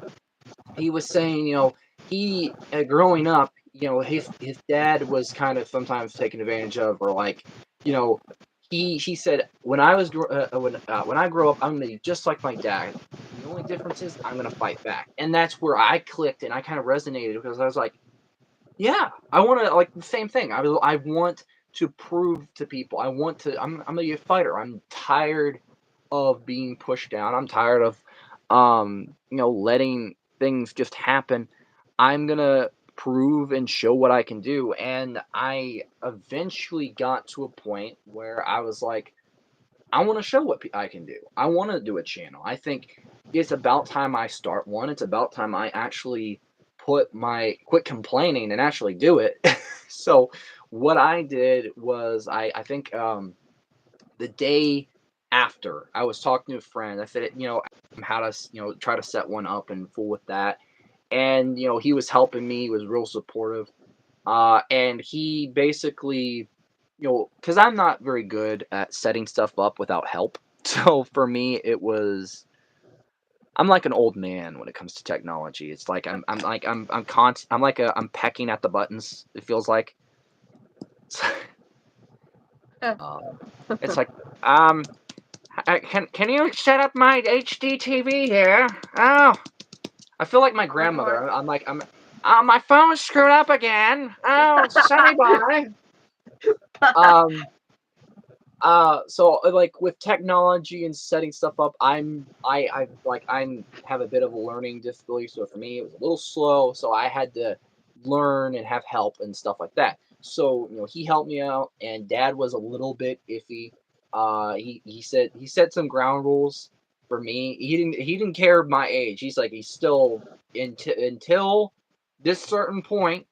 he was saying, he growing up, his dad was kind of sometimes taken advantage of, or like, you know, he said when I grow up, I'm gonna be just like my dad. The only difference is I'm gonna fight back, and that's where I clicked and I kind of resonated because I was like, yeah, I want to like the same thing. I want to prove to people. I'm a fighter. I'm tired of being pushed down. I'm tired of letting things just happen. I'm going to prove and show what I can do. And I eventually got to a point where I was like, I want to show what I can do. I want to do a channel. I think it's about time I start one. It's about time I actually quit complaining and actually do it. So what I did was I think the day after I was talking to a friend, I said, how to try to set one up and fool with that. And he was helping me, he was real supportive. And he basically, because I'm not very good at setting stuff up without help. So for me, I'm like an old man when it comes to technology. It's like I'm pecking at the buttons. It feels like. Eh. Um, it's like, um, can you set up my HD TV here? Oh, I feel like my grandmother. My phone's screwed up again. Oh, sorry, bye. Um, so like with technology and setting stuff up, I have a bit of a learning difficulty. So for me, it was a little slow. So I had to learn and have help and stuff like that. So he helped me out, and Dad was a little bit iffy. He set some ground rules for me. He didn't care my age. He's like he's still until this certain point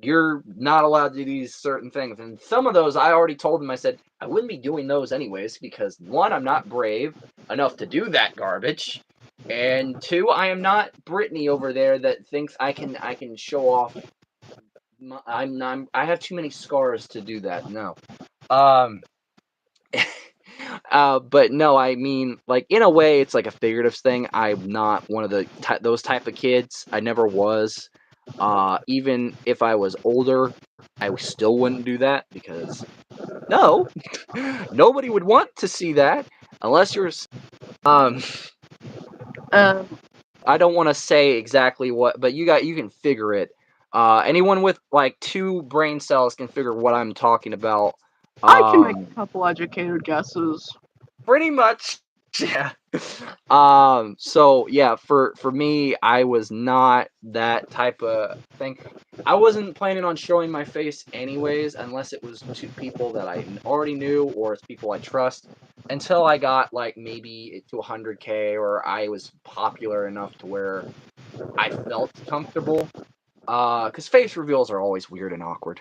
you're not allowed to do these certain things. And some of those I already told him, I said, I wouldn't be doing those anyways, because one, I'm not brave enough to do that garbage. And two, I am not Brittany over there that thinks I can show off. I have too many scars to do that. No. Um, but no, I mean, like in a way, it's like a figurative thing. I'm not one of those type of kids. I never was. Even if I was older, I still wouldn't do that because no, nobody would want to see that unless you're. Um, Um, I don't want to say exactly what, but you can figure it. Anyone with like two brain cells can figure what I'm talking about. I can make a couple educated guesses. Pretty much. Yeah. So yeah, for me, I was not that type of thing. I wasn't planning on showing my face anyways, unless it was to people that already knew or it's people I trust. Until I got like maybe to 100K, or I was popular enough to where I felt comfortable. Because face reveals are always weird and awkward.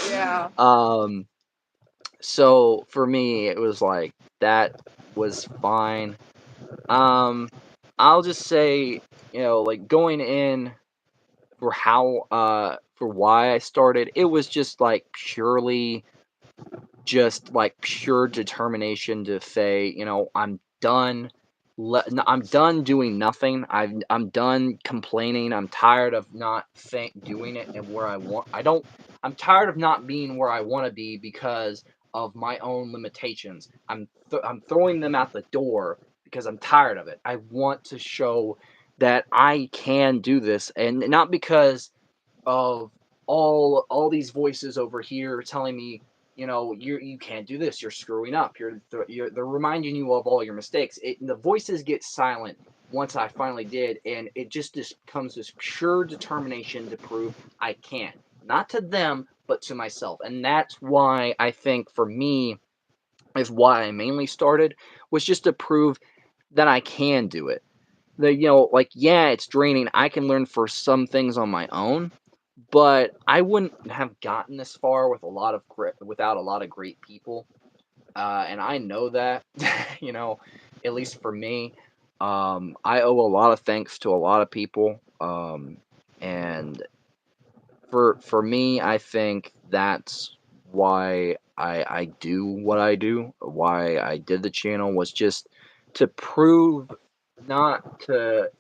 Yeah. um, so for me, it was like that was fine. Um, I'll just say, like going in for why I started, it was just like purely just like pure determination to say, I'm done. I'm done doing nothing. I'm done complaining. I'm tired of not doing it and where I want. I don't. I'm tired of not being where I want to be because of my own limitations. I'm throwing them out the door because I'm tired of it. I want to show that I can do this, and not because of all these voices over here telling me, you can't do this, you're screwing up, they're reminding you of all your mistakes. The voices get silent once I finally did, and it just becomes this pure determination to prove I can, not to them, but to myself. And that's why I think for me is why I mainly started, was just to prove that I can do it. Like, yeah, it's draining. I can learn for some things on my own, but I wouldn't have gotten this far without a lot of great people. And I know that, you know, at least for me, I owe a lot of thanks to a lot of people. And for me, I think that's why I do what I do. Why I did the channel was just to prove, not to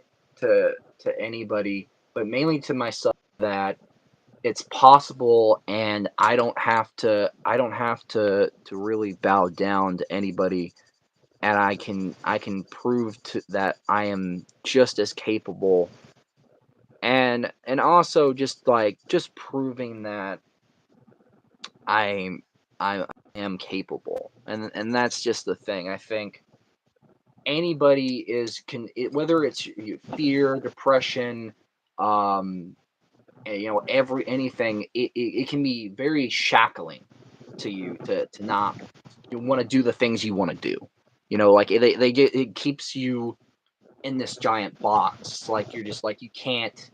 anybody, but mainly to myself, that it's possible, and I don't have to really bow down to anybody, and I can prove that I am just as capable, and also just proving that I I am capable. And that's just the thing. I think anybody whether it's fear, depression, um every anything, it can be very shackling to you, to not, you want to do the things you want to do, like it keeps you in this giant box, like you're just like, you can't,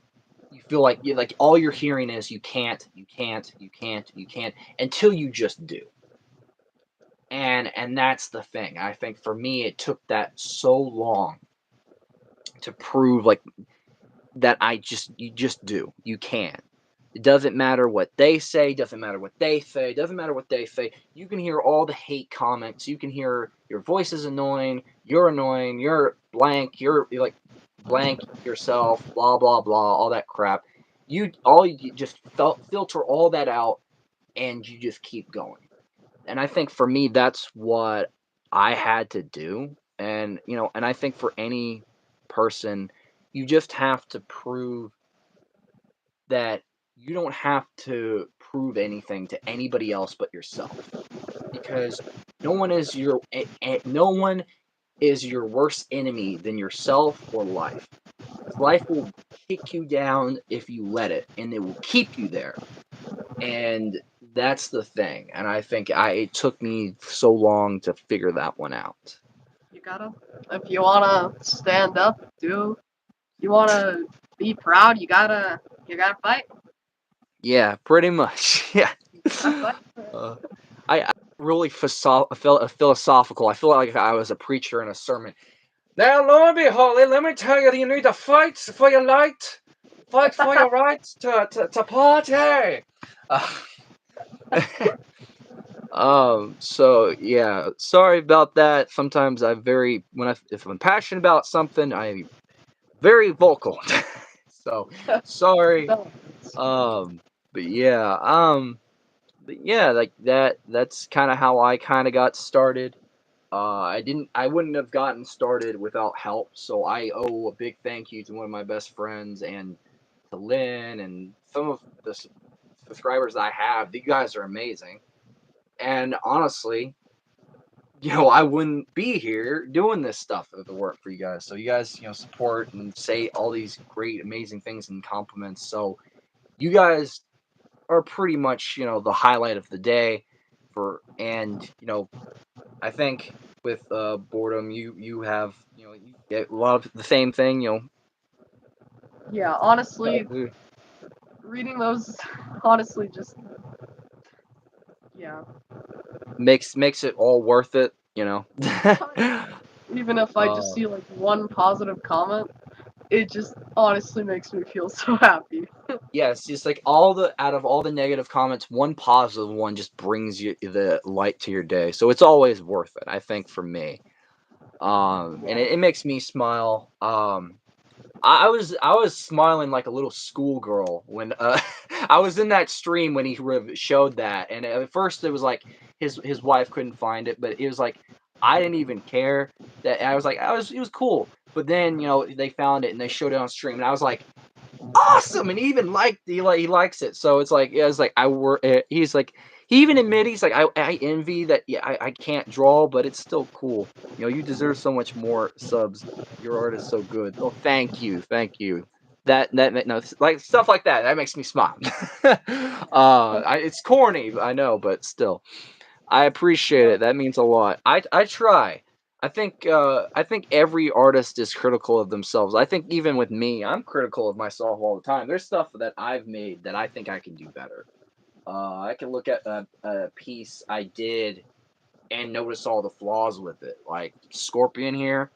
you feel like you like all you're hearing is you can't, you can't, you can't, you can't, until you just do. And that's the thing. I think for me, it took that so long to prove, like, that you just do, you can. It doesn't matter what they say, doesn't matter what they say, doesn't matter what they say. You can hear all the hate comments. You can hear your voice is annoying, you're blank, you're like blank yourself, blah blah blah, all that crap. You just filter all that out, and you just keep going. And I think for me, that's what I had to do. And I think for any person, you just have to prove that you don't have to prove anything to anybody else but yourself, because no one is your worst enemy than yourself or life. Life will kick you down if you let it, and it will keep you there. And that's the thing. And I think it took me so long to figure that one out. You gotta, if you wanna stand up, you wanna be proud, you gotta fight. Yeah, pretty much. Yeah. Gotta fight. uh, I really philosophical. I feel like I was a preacher in a sermon. Now, Lord be holy, let me tell you, you need to fight for your light, fight for your right to party. Uh, so yeah, sorry about that. Sometimes if I'm passionate about something, I'm very vocal. So sorry. No. Um, but yeah, like that's kind of how I kind of got started. I wouldn't have gotten started without help. So I owe a big thank you to one of my best friends, and to Lynn, and some of the subscribers I have. You guys are amazing. And honestly, I wouldn't be here doing this stuff if it weren't for you guys. So you guys, support and say all these great, amazing things and compliments. So you guys are pretty much, the highlight of the day and I think with boredom, you have, you get a lot of the same thing, Yeah, honestly, reading those, honestly, just yeah. makes it all worth it, Even if I just uh, see like one positive comment, it just honestly makes me feel so happy. yes, it's like all the out of all the negative comments, one positive one just brings you the light to your day. So it's always worth it, I think, for me. And Yeah. it makes me smile. I was smiling like a little schoolgirl when I was in that stream when he showed that, and at first it was like his wife couldn't find it, but it was like I didn't even care that I was like it was cool, but then they found it and they showed it on stream, and I was like awesome, and he even he likes it, so it's like yeah, it's like I work. He's like he even admitted he's like I envy that yeah I can't draw, but it's still cool. You deserve so much more subs. Your art is so good. Oh, thank you. No, like stuff like that. That makes me smile. It's corny, I know, but still, I appreciate Yeah. it. That means a lot. I try. I think every artist is critical of themselves. I think even with me, I'm critical of myself all the time. There's stuff that I've made that I think I can do better. I can look at a piece I did and notice all the flaws with it. Like Scorpion here,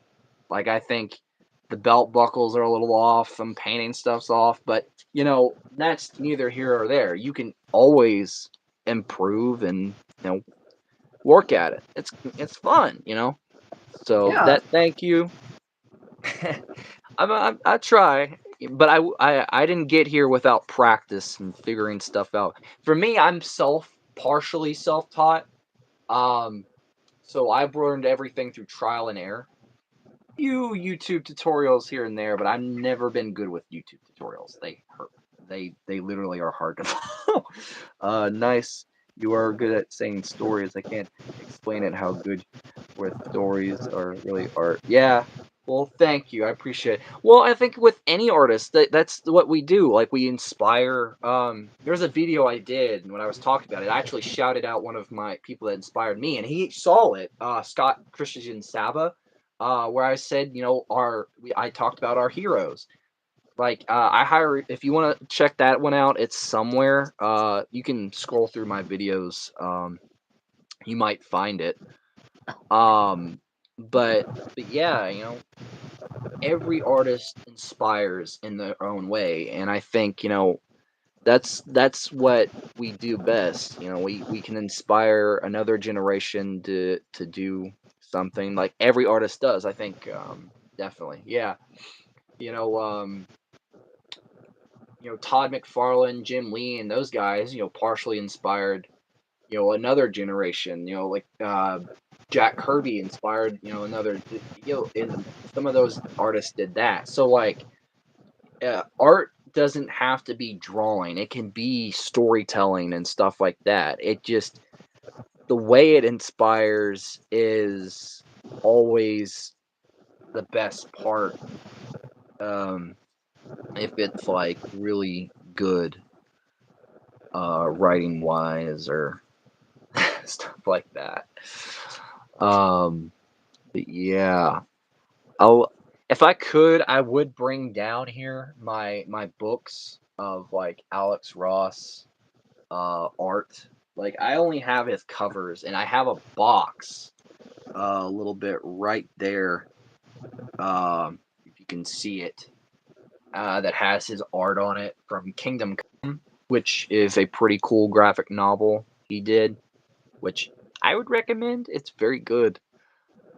like I think the belt buckles are a little off, some painting stuff's off, but that's neither here or there. You can always improve and work at it. It's fun. So Yeah. that thank you. I try, but I didn't get here without practice and figuring stuff out. For me, I'm partially self taught. Um, so I've learned everything through trial and error. Few YouTube tutorials here and there, but I've never been good with YouTube tutorials. They hurt. They literally are hard to follow. Nice. You are good at saying stories. I can't explain it how good with stories are really art. Yeah. Well, thank you. I appreciate it. Well, I think with any artist that's what we do. Like we inspire. There's a video I did and when I was talking about it. I actually shouted out one of my people that inspired me, and he saw it. Scott Christian Saba, where I said, I talked about our heroes. Like I hire if you want to check that one out, it's somewhere. You can scroll through my videos. You might find it. Um, but yeah, every artist inspires in their own way, and I think that's what we do best. We can inspire another generation to do something like every artist does. I think definitely, yeah. You know, um, Todd McFarlane, Jim Lee, and those guys, partially inspired another generation. Like Jack Kirby inspired another. And some of those artists did that. So like art doesn't have to be drawing. It can be storytelling and stuff like that. It just the way it inspires is always the best part. Um, if it's like really good, writing wise or stuff like that. Um, but yeah, I'll if I could, I would bring down here my books of like Alex Ross art. Like I only have his covers, and I have a box a little bit right there. If you can see it, that has his art on it from Kingdom Come, which is a pretty cool graphic novel he did, which I would recommend. It's very good.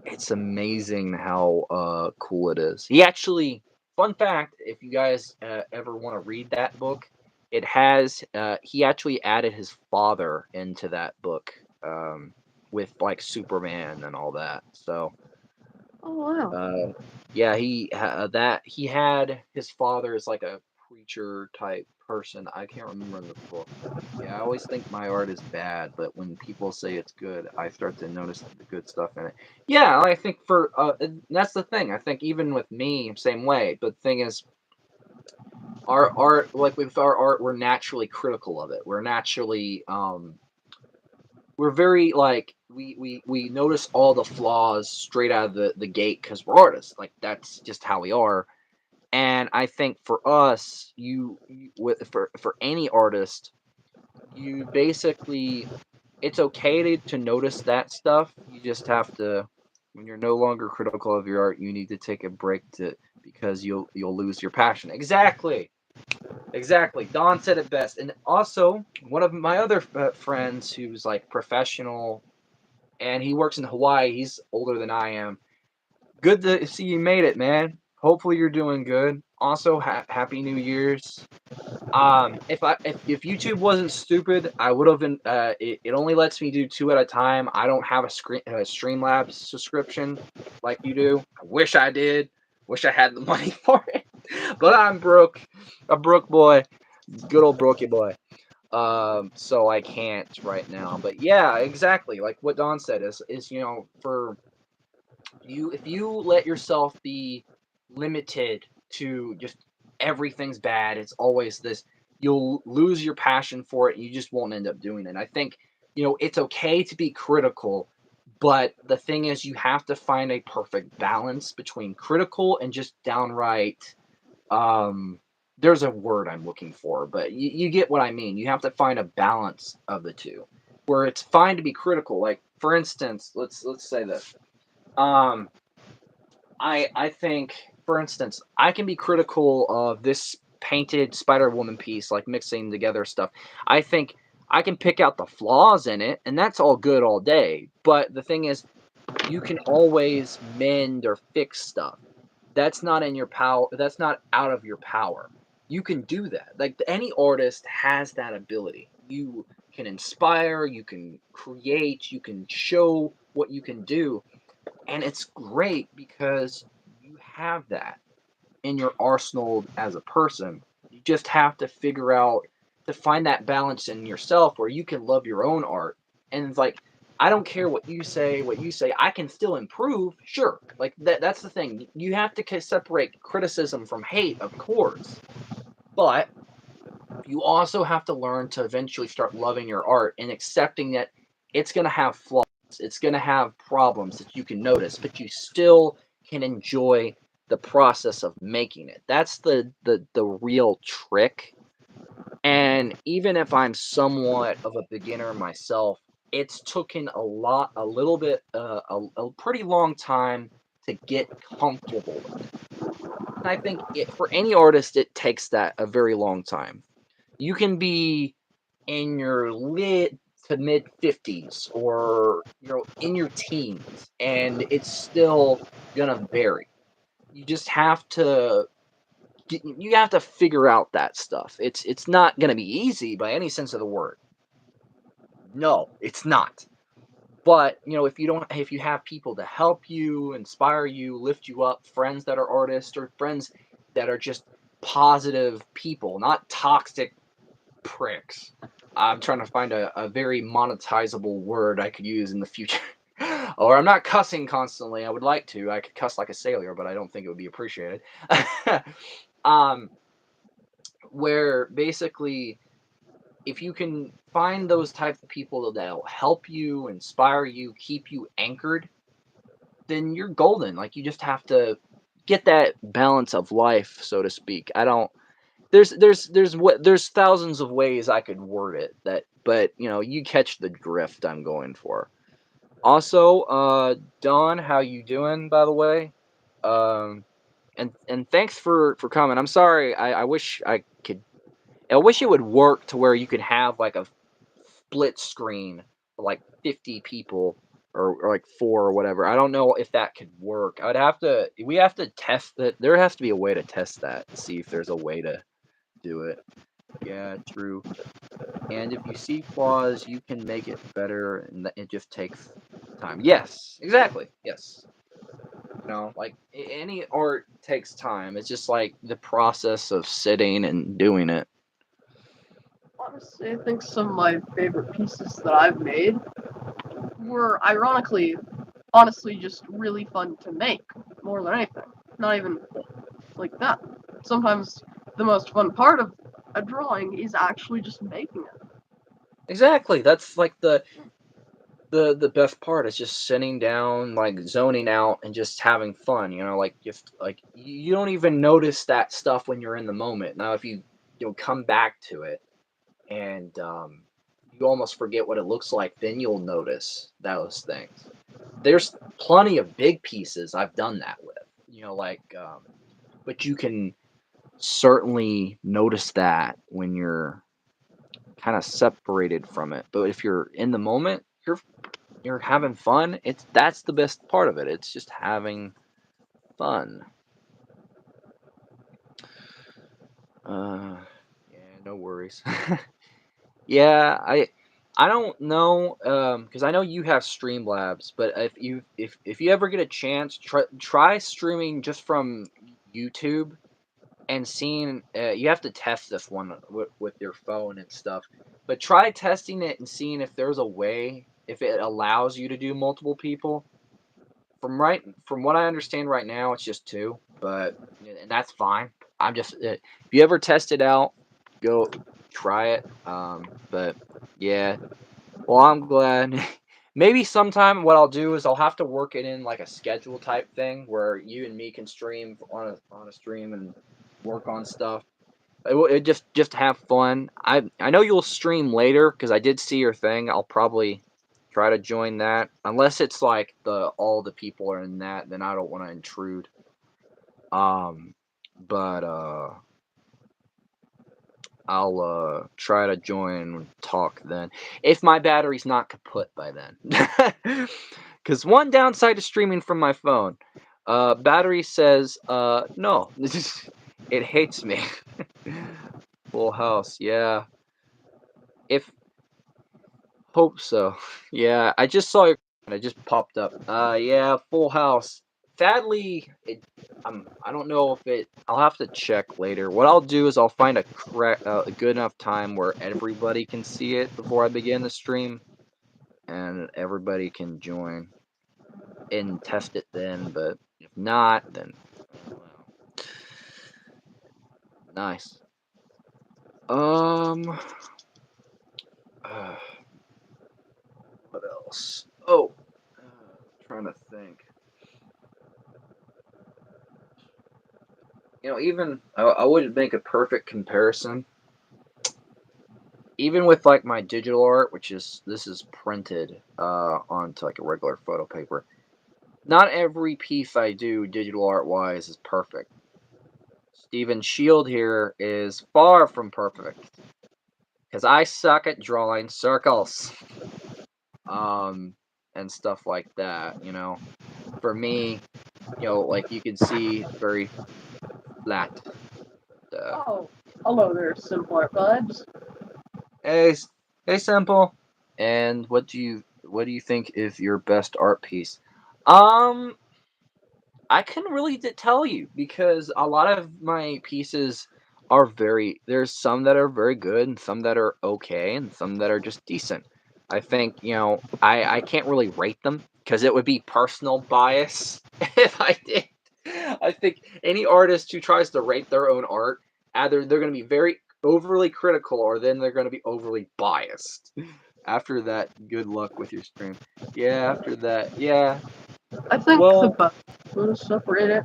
It's amazing how cool it is. He actually, fun fact, if you guys ever want to read that book, it has he actually added his father into that book with like Superman and all that. So Oh wow. yeah, he had his father is like a preacher type person. I can't remember in the book. Yeah, I always think my art is bad, but when people say it's good, I start to notice the good stuff in it. Yeah, I think and that's the thing. I think even with me, same way. But the thing is, our art, like with our art, we're naturally critical of it. We're very like we notice all the flaws straight out of the gate because we're artists. Like that's just how we are. And I think for us, for any artist, you basically it's okay to notice that stuff. You just have to when you're no longer critical of your art, you need to take a break to because you'll lose your passion. Exactly. Exactly. Don said it best. And also, one of my other friends who's like professional and he works in Hawaii, he's older than I am. Good to see you made it, man. Hopefully you're doing good. Also, happy New Year's. If YouTube wasn't stupid, I would have been. It only lets me do two at a time. I don't have a Streamlabs subscription like you do. I wish I did. Wish I had the money for it, but I'm broke. A broke boy. Good old brokey boy. So I can't right now. But yeah, exactly. Like what Don said is for you if you let yourself be limited to just everything's bad, it's always this, you'll lose your passion for it and you just won't end up doing it. I think, it's okay to be critical, but the thing is you have to find a perfect balance between critical and just downright there's a word I'm looking for, but you get what I mean. You have to find a balance of the two where it's fine to be critical. Like for instance, let's say this. Um I think, for instance, I can be critical of this painted Spider Woman piece, like mixing together stuff. I think I can pick out the flaws in it, and that's all good all day. But the thing is, you can always mend or fix stuff. That's not in your power. That's not out of your power. You can do that. Like any artist has that ability. You can inspire, you can create, you can show what you can do, and it's great because you have that in your arsenal as a person. You just have to figure out to find that balance in yourself where you can love your own art. And it's like, I don't care what you say, I can still improve. Sure. Like that's the thing. You have to separate criticism from hate, of course. But you also have to learn to eventually start loving your art and accepting that it's going to have flaws. It's going to have problems that you can notice, but you still can enjoy the process of making it. That's the real trick. And even if I'm somewhat of a beginner myself, it's taken a little bit, a pretty long time to get comfortable with it. And I think for any artist, it takes that a very long time. You can be in your mid to mid 50s or in your teens and it's still gonna vary. You just have to figure out that stuff. It's not gonna be easy by any sense of the word. No, it's not. But if you have people to help you, inspire you, lift you up, friends that are artists or friends that are just positive people, not toxic pricks. I'm trying to find a very monetizable word I could use in the future. Or I'm not cussing constantly. I would like to. I could cuss like a sailor, but I don't think it would be appreciated. um, where basically, if you can find those types of people that'll help you, inspire you, keep you anchored, then you're golden. Like you just have to get that balance of life, so to speak. I don't there's thousands of ways I could word it but you catch the drift I'm going for. Also, Don, how you doing, by the way? Um, and thanks for coming. I'm sorry. I wish it would work to where you could have like a split screen for like 50 people or like four or whatever. I don't know if that could work. We have to test that. There has to be a way to test that to see if there's a way to do it. Yeah, true. And if you see flaws, you can make it better, and it just takes time. Yes, exactly. Yes. Like any art takes time. It's just like the process of sitting and doing it. Honestly, I think some of my favorite pieces that I've made were ironically, honestly, just really fun to make more than anything. Not even like that. Sometimes the most fun part of a drawing is actually just making it. Exactly. That's like the best part is just sitting down, like zoning out and just having fun, like just like you don't even notice that stuff when you're in the moment. Now if you come back to it and you almost forget what it looks like, then you'll notice those things. There's plenty of big pieces I've done that with, but you can certainly notice that when you're kind of separated from it. But if you're in the moment, you're having fun. That's the best part of it. It's just having fun. Uh, yeah, no worries. Yeah, I don't know, because I know you have Streamlabs, but if you ever get a chance, try streaming just from YouTube and seeing. You have to test this one with your phone and stuff, but try testing it and seeing if there's a way if it allows you to do multiple people. From what I understand right now, it's just two, but and that's fine. If you ever test it out, go try it. But yeah, well, I'm glad. Maybe sometime what I'll do is I'll have to work it in like a schedule type thing where you and me can stream on a stream and work on stuff. It just have fun. I know you'll stream later because I did see your thing. I'll probably try to join that unless it's like the all the people are in that. Then I don't want to intrude. Um, but I'll try to join and talk then if my battery's not kaput by then. Because one downside to streaming from my phone, battery says no, it hates me. Full house, yeah. If hope so. Yeah, I just saw your and it just popped up. Yeah, Full House. Sadly, I don't know if I'll have to check later. What I'll do is I'll find a good enough time where everybody can see it before I begin the stream, and everybody can join and test it then. But if not, then well, nice. Um, uh, what else? Oh, trying to think. Even I wouldn't make a perfect comparison. Even with like my digital art, which is this is printed onto like a regular photo paper. Not every piece I do digital art wise is perfect. Steven Shield here is far from perfect because I suck at drawing circles, um, and stuff like that. For me, like you can see, it's very flat. Oh, hello there, Simpler Buds. Hey, hey, Simple. And what do you think is your best art piece? Um, I couldn't really tell you because a lot of my pieces are there's some that are very good and some that are okay and some that are just decent. I think, I can't really rate them because it would be personal bias if I did. I think any artist who tries to rate their own art, either they're going to be very overly critical or then they're going to be overly biased. After that, good luck with your stream. Yeah, after that, yeah. I think the Well, best way to separate it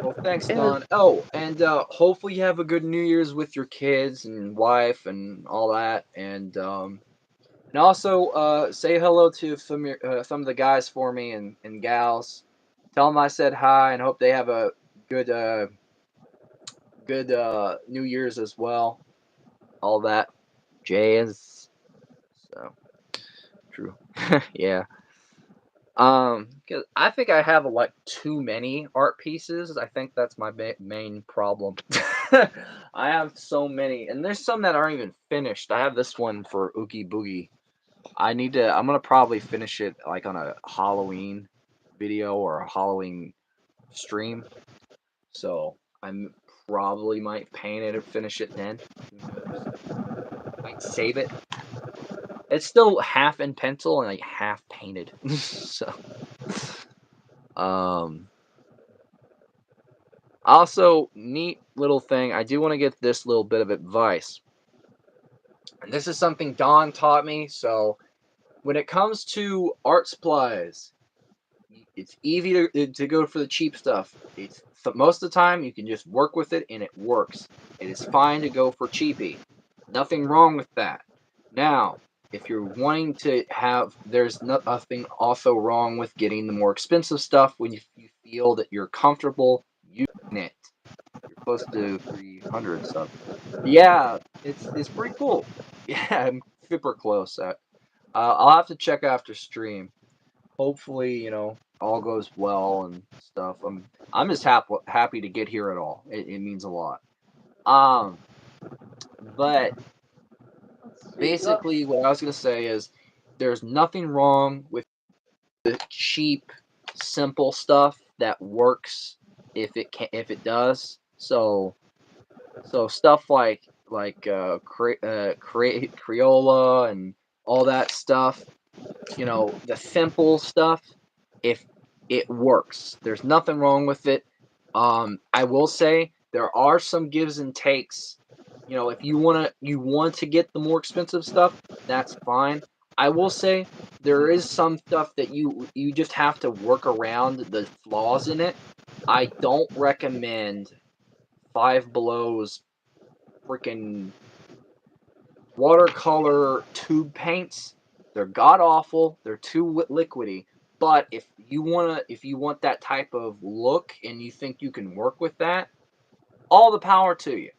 Well, thanks, is Don. Oh, and hopefully you have a good New Year's with your kids and wife and all that. And also say hello to some of the guys for me and gals. Tell them I said hi and hope they have a good New Year's as well. All that jazz. So true. Yeah. 'Cause I think I have like too many art pieces. I think that's my main problem. I have so many, and there's some that aren't even finished. I have this one for Oogie Boogie. I'm gonna probably finish it like on a Halloween video or a Halloween stream, so I'm probably might paint it or finish it then. Who knows? Might save it. It's still half in pencil and like half painted. So, um, also neat little thing. I do want to get this little bit of advice, and this is something Don taught me. So, when it comes to art supplies, it's easy to go for the cheap stuff. It's most of the time you can just work with it and it works. It is fine to go for cheapy. Nothing wrong with that. Now, if you're wanting to have, there's nothing also wrong with getting the more expensive stuff when you feel that you're comfortable using it. You're close to 300 and stuff. Yeah, it's pretty cool. Yeah, I'm super close. I'll have to check after stream. Hopefully, all goes well and stuff. I'm just happy to get here at all. It means a lot. Um, but Let's see. basically, what I was gonna say is, there's nothing wrong with the cheap, simple stuff that works if it does. So stuff like Crayola and all that stuff. The simple stuff, if it works, there's nothing wrong with it. I will say there are some gives and takes. If you want to get the more expensive stuff, that's fine. I will say there is some stuff that you just have to work around the flaws in it. I don't recommend Five Below's freaking watercolor tube paints. They're god awful. They're too liquidy. But if you want that type of look and you think you can work with that, all the power to you.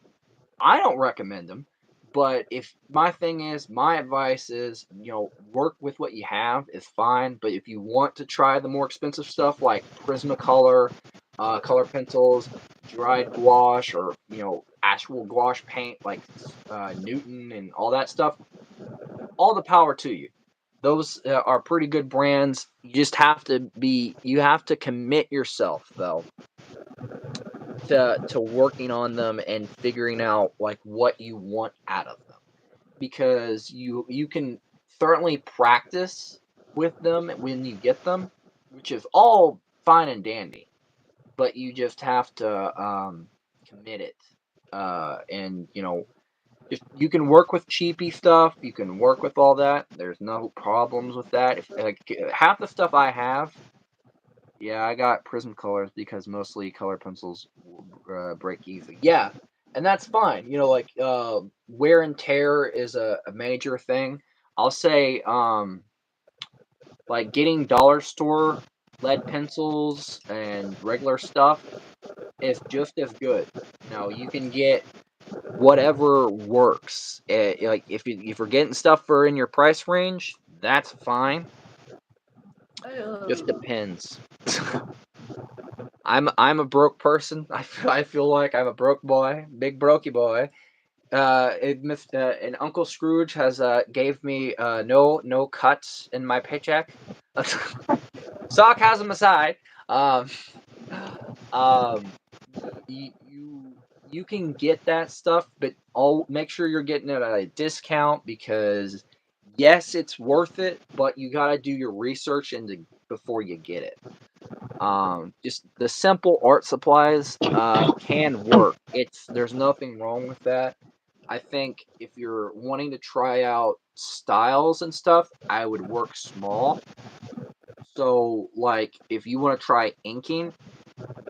I don't recommend them, but if my advice is, work with what you have is fine. But if you want to try the more expensive stuff like Prismacolor, color pencils, dried gouache, or actual gouache paint like Newton and all that stuff, all the power to you. Those are pretty good brands. You have to commit yourself though to working on them and figuring out like what you want out of them, because you can certainly practice with them when you get them, which is all fine and dandy, but you just have to commit it, and if you can work with cheapy stuff, you can work with all that. There's no problems with that. If like half the stuff I have, yeah, I got Prismacolors because mostly color pencils break easy. Yeah, and that's fine. Like wear and tear is a major thing. I'll say, like getting dollar store lead pencils and regular stuff is just as good. You can get whatever works. Like if you're getting stuff for in your price range, that's fine. Just depends. I'm a broke person. I feel like I'm a broke boy, big brokey boy. And Uncle Scrooge has gave me no cuts in my paycheck. Sarcasm aside, um, um, you can get that stuff, but make sure you're getting it at a discount, because yes, it's worth it, but you gotta do your research into before you get it. Just the simple art supplies can work. There's nothing wrong with that. I think if you're wanting to try out styles and stuff, I would work small. So, like, if you want to try inking,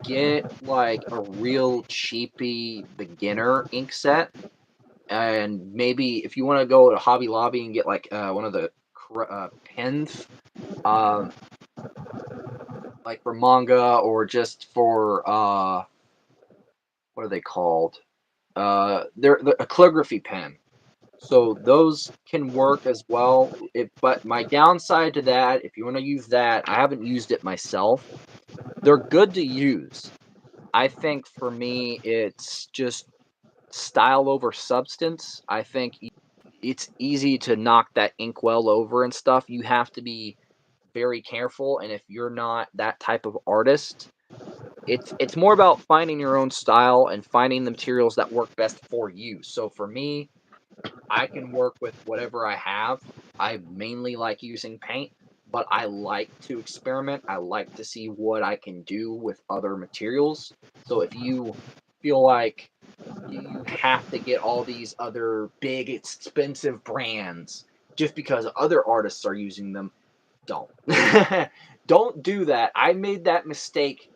get like a real cheapy beginner ink set, and maybe if you want to go to Hobby Lobby and get like one of the pens, um, like for manga or just for what are they called? They're a calligraphy pen. So those can work as well. But my downside to that, if you want to use that, I haven't used it myself. They're good to use. I think for me, it's just style over substance. I think it's easy to knock that inkwell over and stuff. You have to be very careful, and if you're not that type of artist, it's more about finding your own style and finding the materials that work best for you. So for me, I can work with whatever I have. I mainly like using paint, but I like to experiment. I like to see what I can do with other materials. So if you feel like you have to get all these other big expensive brands just because other artists are using them, don't. Don't do that. I made that mistake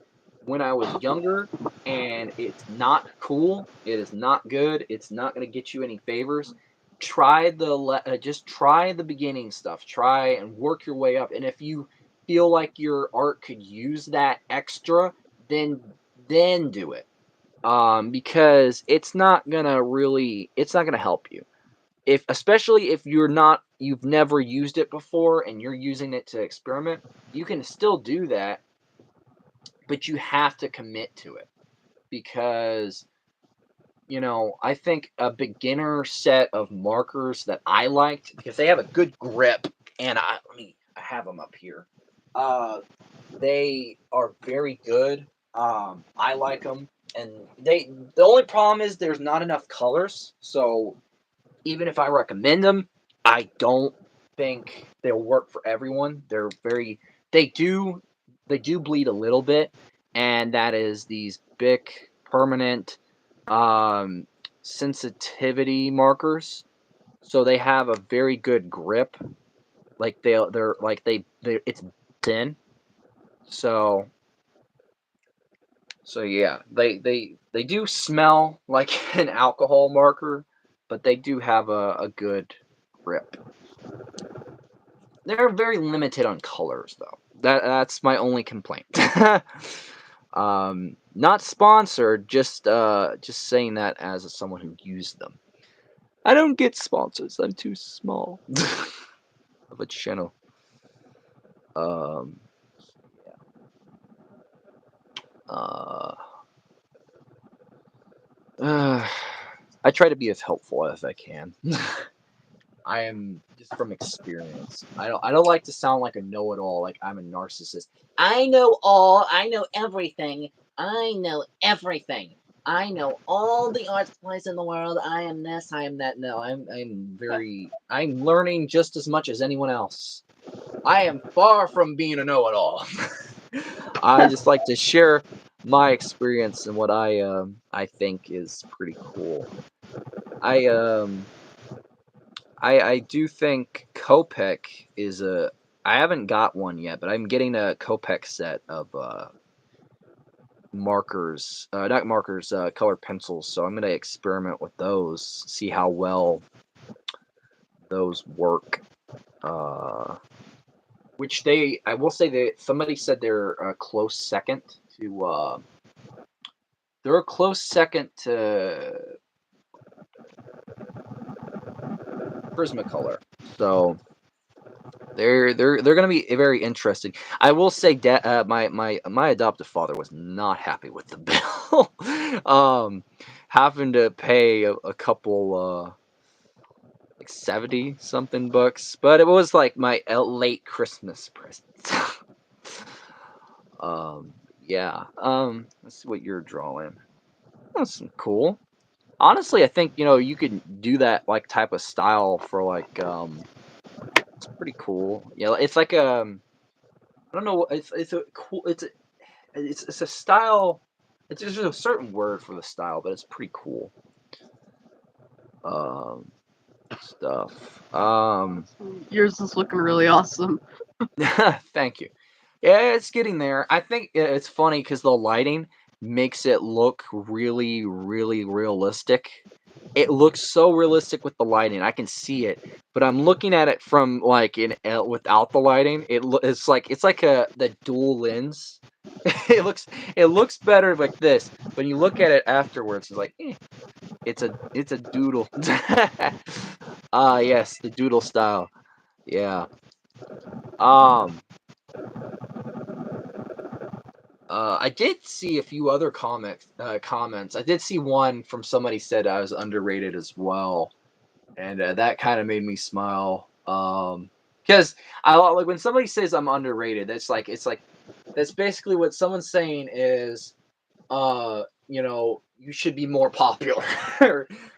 when I was younger, and it's not cool. It is not good. It's not going to get you any favors. Just try the beginning stuff. Try and work your way up. And if you feel like your art could use that extra, then do it. Because it's not gonna help you, if especially if you've never used it before and you're using it to experiment. You can still do that, but you have to commit to it, because I think a beginner set of markers that I liked, because they have a good grip, and I have them up here. uh they are very good. I like them, and the only problem is there's not enough colors. So even if I recommend them, I don't think they'll work for everyone. They do they do bleed a little bit, and that is these Bic permanent um, sensitivity markers. So they have a very good grip. Like they're like they it's thin. So yeah, they do smell like an alcohol marker, but they do have a good grip. They're very limited on colors, though. That's my only complaint. Not sponsored, just saying that as someone who used them. I don't get sponsors. I'm too small of a channel. Um, uh, I try to be as helpful as I can. I am just from experience. I don't like to sound like a know-it-all, like I'm a narcissist. I know all. I know everything. I know everything. I know all the art supplies in the world. I am this. I am that. No, I'm learning just as much as anyone else. I am far from being a know-it-all. I just like to share my experience and what I think is pretty cool. I I do think Copic is a. I haven't got one yet, but I'm getting a Copic set of markers, not markers, colored pencils. So I'm gonna experiment with those, see how well those work. Which I will say that somebody said they're a close second to. They're a close second to Prismacolor. So they're gonna be very interesting. I will say, my adoptive father was not happy with the bill. Having to pay a couple like 70 something bucks, but it was like my late Christmas present. um, yeah. Let's see what you're drawing. That's cool. Honestly, I think you could do that like type of style for like it's pretty cool. Yeah, it's like I don't know. It's a cool. It's a style. There's a certain word for the style, but it's pretty cool. Um, Stuff. Yours is looking really awesome. Thank you. Yeah, it's getting there. I think it's funny because the lighting makes it look really, really realistic. It looks so realistic with the lighting. I can see it, but I'm looking at it from like without the lighting. It's like the dual lens. It looks better like this. When you look at it afterwards, it's like it's a doodle. Ah, yes, the doodle style. Yeah. Um. I did see a few other comments. I did see one from somebody said I was underrated as well, and that kind of made me smile. Because I like when somebody says I'm underrated. It's like That's basically what someone's saying is, you should be more popular.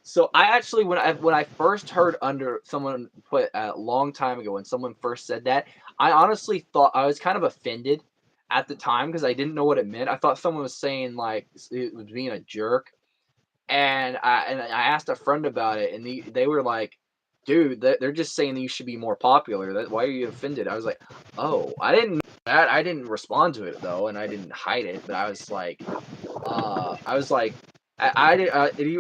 So I actually, when I first heard under someone put a long time ago when someone first said that, I honestly thought I was kind of offended at the time because I didn't know what it meant. I thought someone was saying like it was being a jerk, and I asked a friend about it, and they were like, "Dude, they're just saying that you should be more popular. Why are you offended?" I was like, "Oh, I didn't know that. I didn't respond to it though, and I didn't hide it. But I was like, I did. And he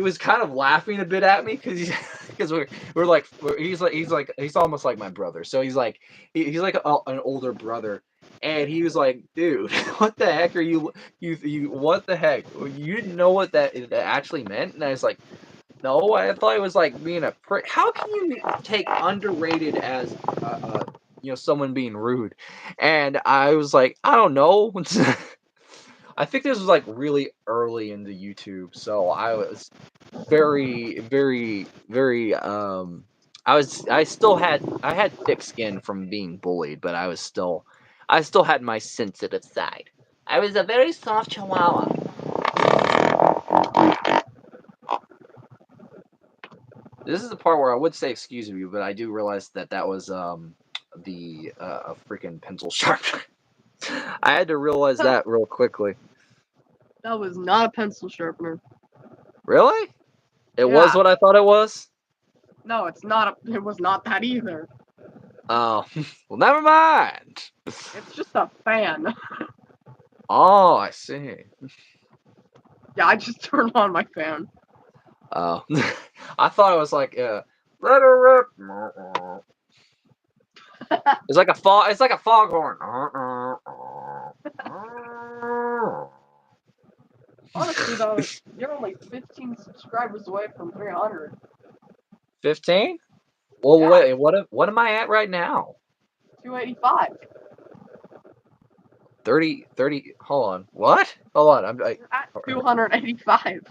was kind of laughing a bit at me because he's almost like my brother. So he's like an older brother, and he was like, dude, what the heck are you what the heck? You didn't know what that actually meant? And I was like, no, I thought it was like being a prick. How can you take underrated as someone being rude? And I was like, I don't know. I think this was like really early into YouTube, so I was very, very, very. I had thick skin from being bullied, but I still had my sensitive side. I was a very soft chihuahua. This is the part where I would say excuse me, but I do realize that was the a freaking pencil sharpener. I had to realize that real quickly. That was not a pencil sharpener. Really? It was Yeah. what I thought it was? No, it's not. It was not that either. Oh, well, never mind. It's just a fan. Oh, I see. Yeah, I just turned on my fan. Oh, I thought it was like let her rip. It's like a fog. It's like a foghorn. Honestly, though, you're only 15 subscribers away from 300. 15? Well, Yeah. wait. What am I at right now? 285. 30. Hold on. What? Hold on. You're at 285.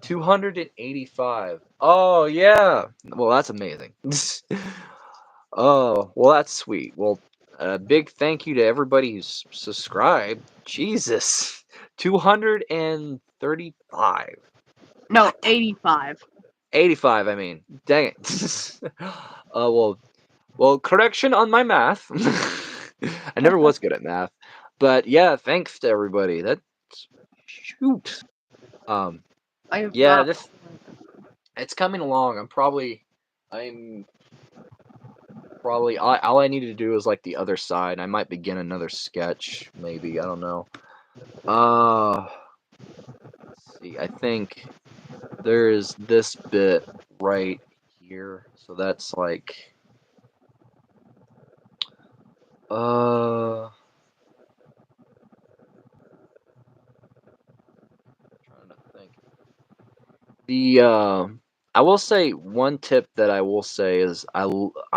285. Oh yeah. Well, that's amazing. Oh, well, that's sweet. Well, a big thank you to everybody who's subscribed. Jesus, 235. No, 85. 85, I mean. Dang it. Well, correction on my math. I never was good at math. But yeah, thanks to everybody. That's shoot. Um, I have yeah, not. it's coming along. I'm probably all I need to do is like the other side. I might begin another sketch, maybe. I don't know. Let's see. I think there's this bit right here. So that's like trying to think. I will say one tip that I will say is I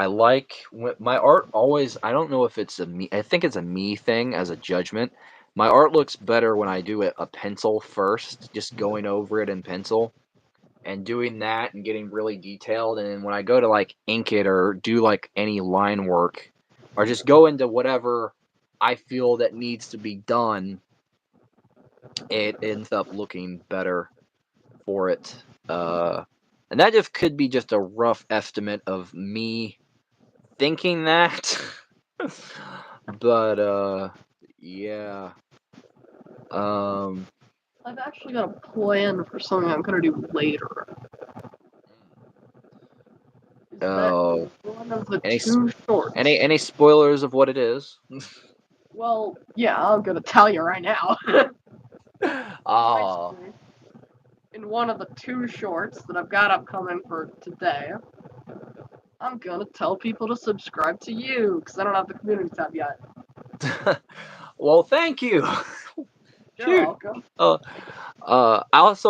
like when my art always. I don't know if it's a me. I think it's a me thing as a judgment. My art looks better when I do it a pencil first, just going over it in pencil and doing that and getting really detailed. And then when I go to like ink it or do like any line work or just go into whatever I feel that needs to be done, it ends up looking better for it. And that just could be just a rough estimate of me thinking that. But yeah. I've actually got a plan for something I'm gonna do later. Is that Oh, one of the any two shorts? any spoilers of what it is? Well, yeah, I'm gonna tell you right now. Oh, Basically, in one of the two shorts that I've got upcoming for today, I'm gonna tell people to subscribe to you because I don't have the community tab yet. well, thank you. You're Shoot. welcome.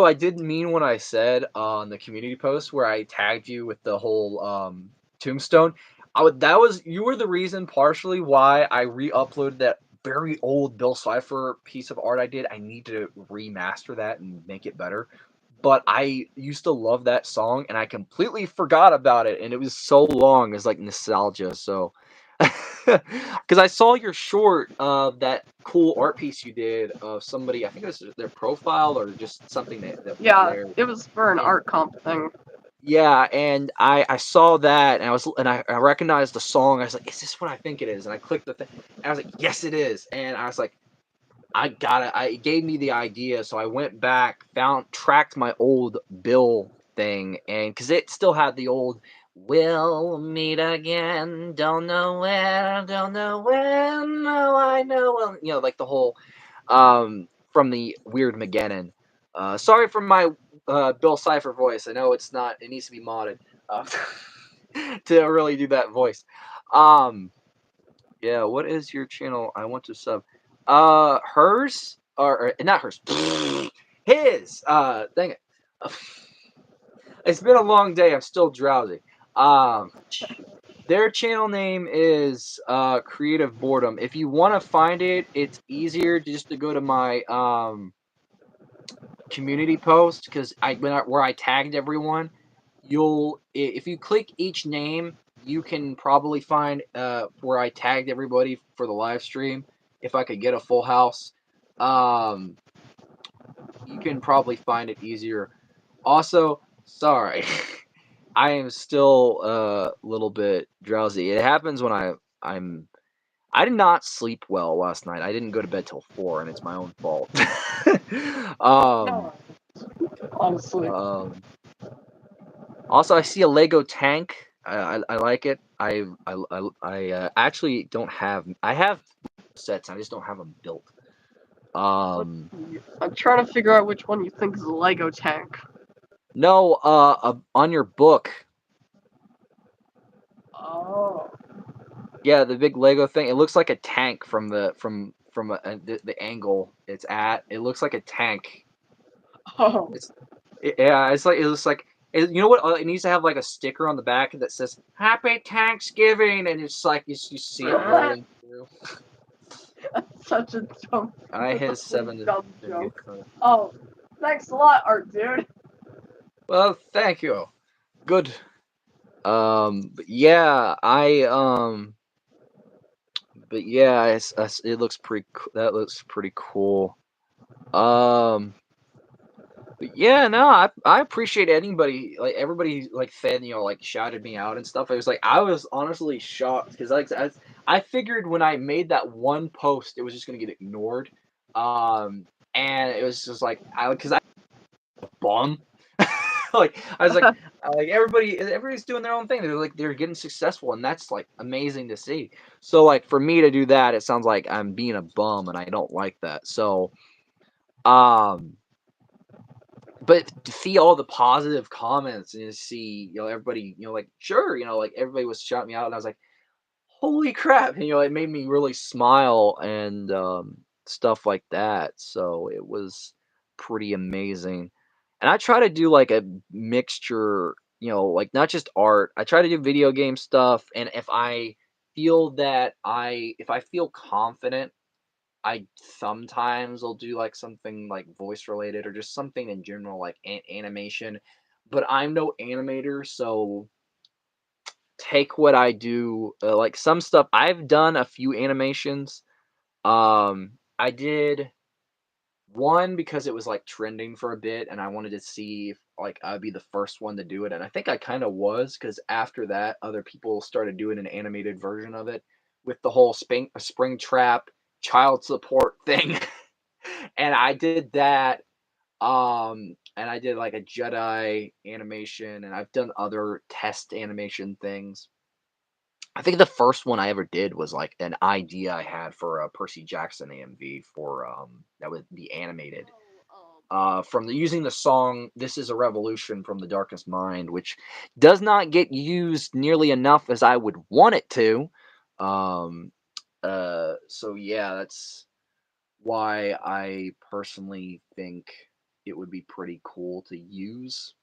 I didn't mean what I said on the community post where I tagged you with the whole tombstone. You were the reason partially why I re-uploaded that very old Bill Cipher piece of art I did. I need to remaster that and make it better. But I used to love that song and I completely forgot about it, and it was so long. It's like nostalgia. So Because I saw your short of that cool art piece you did of somebody. I think it was their profile or just something that was Yeah, there. it was for an And art comp thing. yeah, and I saw that and I recognized the song. I was like, is this what I think it is? And I clicked the thing, and I was like, yes, it is. And I was like, I got it. It gave me the idea, so I went back, tracked my old bill thing, and because it still had the old "We'll meet again, don't know where, don't know when, no, I know," well, like the whole from the Weird Mageddon. Sorry for my Bill Cipher voice. I know it's not. It needs to be modded uh, to really do that voice. Um, yeah, what is your channel? I want to sub. Hers or not hers. His. Dang it. It's been a long day. I'm still drowsy. Um, their channel name is Creative Boredom. If you want to find it, it's easier just to go to my community post because where I tagged everyone. If you click each name, you can probably find where I tagged everybody for the live stream. If I could get a full house, um, you can probably find it easier. Also, sorry, I am still a little bit drowsy. It happens when I'm I did not sleep well last night. I didn't go to bed till 4, and it's my own fault. um, No, honestly. um, Also, I see a Lego tank. I like it. I actually don't have. I have sets. I just don't have them built. Let's Um, see. I'm trying to figure out which one you think is a Lego tank. no. On your book, Oh. yeah, the big Lego thing. It looks like a tank from the angle it's at. It looks like a tank. Oh. Yeah. It looks like. You know what? It needs to have like a sticker on the back that says "Happy Thanksgiving," and it's like you see it rolling through. That's such a dumb, I that's a hit really 7 dumb to get joke. caught. Oh, thanks a lot, art dude. Well, thank you. Good. But yeah, but yeah, it looks pretty. That looks pretty cool. Um, but yeah, no, I appreciate anybody, like everybody, like fan, like shouted me out and stuff. I was honestly shocked because I figured when I made that one post, it was just gonna get ignored. Um, and it was just like because I bum. Like I was like everybody's doing their own thing. They're getting successful, and that's like amazing to see. So like for me to do that, it sounds like I'm being a bum, and I don't like that. So um, but to see all the positive comments and to see everybody like sure like everybody was shouting me out, and I was like holy crap, and it made me really smile and stuff like that. So it was pretty amazing. And I try to do like a mixture, like not just art. I try to do video game stuff, and if I feel confident, I sometimes will do like something like voice related or just something in general like animation. But I'm no animator, so take what I do, like some stuff I've done a few animations. I did one because it was like trending for a bit and I wanted to see if like I'd be the first one to do it. And I think I kind of was because after that, other people started doing an animated version of it with the whole spring trap child support thing. And I did that. And I did like a Jedi animation and I've done other test animation things. I think the first one I ever did was like an idea I had for a Percy Jackson AMV for that would be animated. From using the song "This Is a Revolution" from The Darkest Mind, which does not get used nearly enough as I would want it to. Um, so yeah, that's why I personally think it would be pretty cool to use.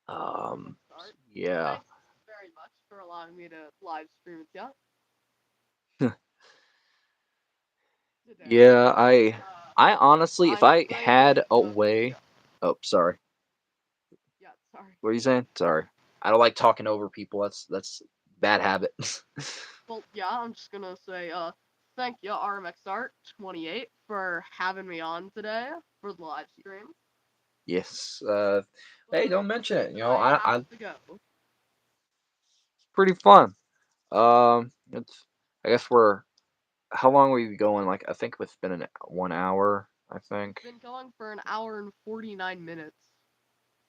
Um, Art. yeah. Thanks very much for allowing me to live stream with you today. Yeah, I honestly, if I'm I playing with had a yeah, way, oh, sorry. yeah, sorry. What are you saying? Sorry. I don't like talking over people. That's bad habit. Well, yeah, I'm just gonna say, thank you, RMX Art 28, for having me on today for the live stream. Yes. But Hey, I don't mention it. think I I have it's to go. pretty fun. It's I guess we're how long we be going? Like I think it's been 1 hour. I think. Been going for an hour and 49 minutes.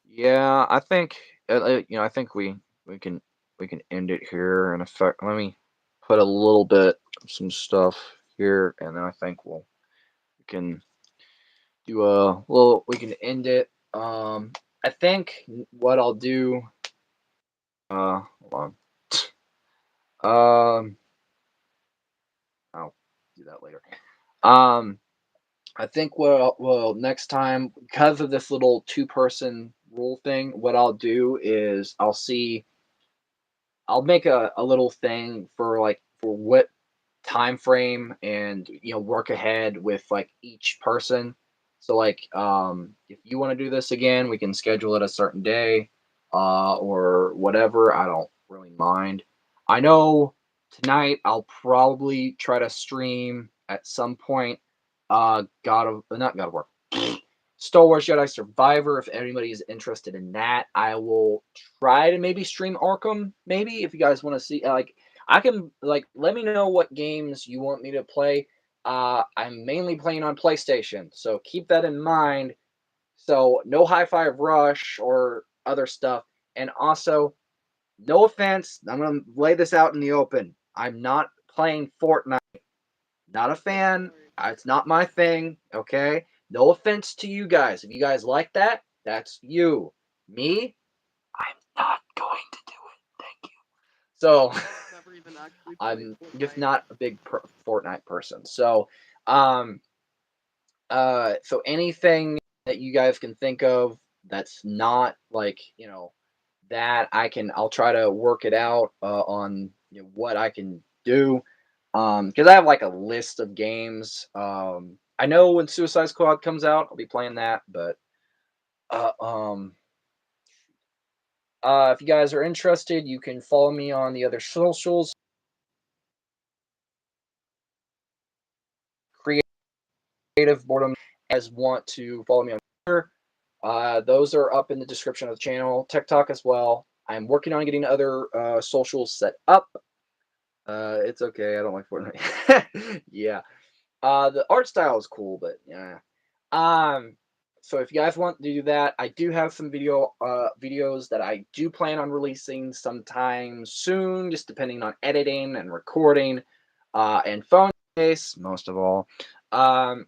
Yeah, I think I think we can end it here in effect. Let me put a little bit of some stuff here, and then I think we can do a little. We can end it. I think what I'll do. Hold on. I'll do that later. Um, I think well next time because of this little two-person rule thing, what I'll do is I'll make a little thing for like for what time frame and work ahead with like each person. So like if you want to do this again, we can schedule it a certain day or whatever. I don't really mind. I know tonight I'll probably try to stream at some point God of not God of War. Star Wars Jedi Survivor. If anybody is interested in that, I will try to maybe stream Arkham. Maybe if you guys want to see, like, I can like let me know what games you want me to play. I'm mainly playing on PlayStation, so keep that in mind. So no High Five Rush or other stuff, and also no offense, I'm gonna lay this out in the open. I'm not playing Fortnite. Not a fan. It's not my thing. Okay. No offense to you guys. If you guys like that, that's you. Me, I'm not going to do it. Thank you. So Never even actually played I'm just Fortnite. not a big Fortnite person. So so anything that you guys can think of that's not like that I'll try to work it out on what I can do because I have like a list of games. I know when Suicide Squad comes out, I'll be playing that. But uh, um, if you guys are interested, you can follow me on the other socials. Creative Boredom as want to follow me on Twitter. Those are up in the description of the channel. TikTok as well. I'm working on getting other socials set up. It's okay. I don't like Fortnite. Yeah. The art style is cool, but yeah. Um, so if you guys want to do that, I do have some videos that I do plan on releasing sometime soon, just depending on editing and recording, and phone space most of all. Um,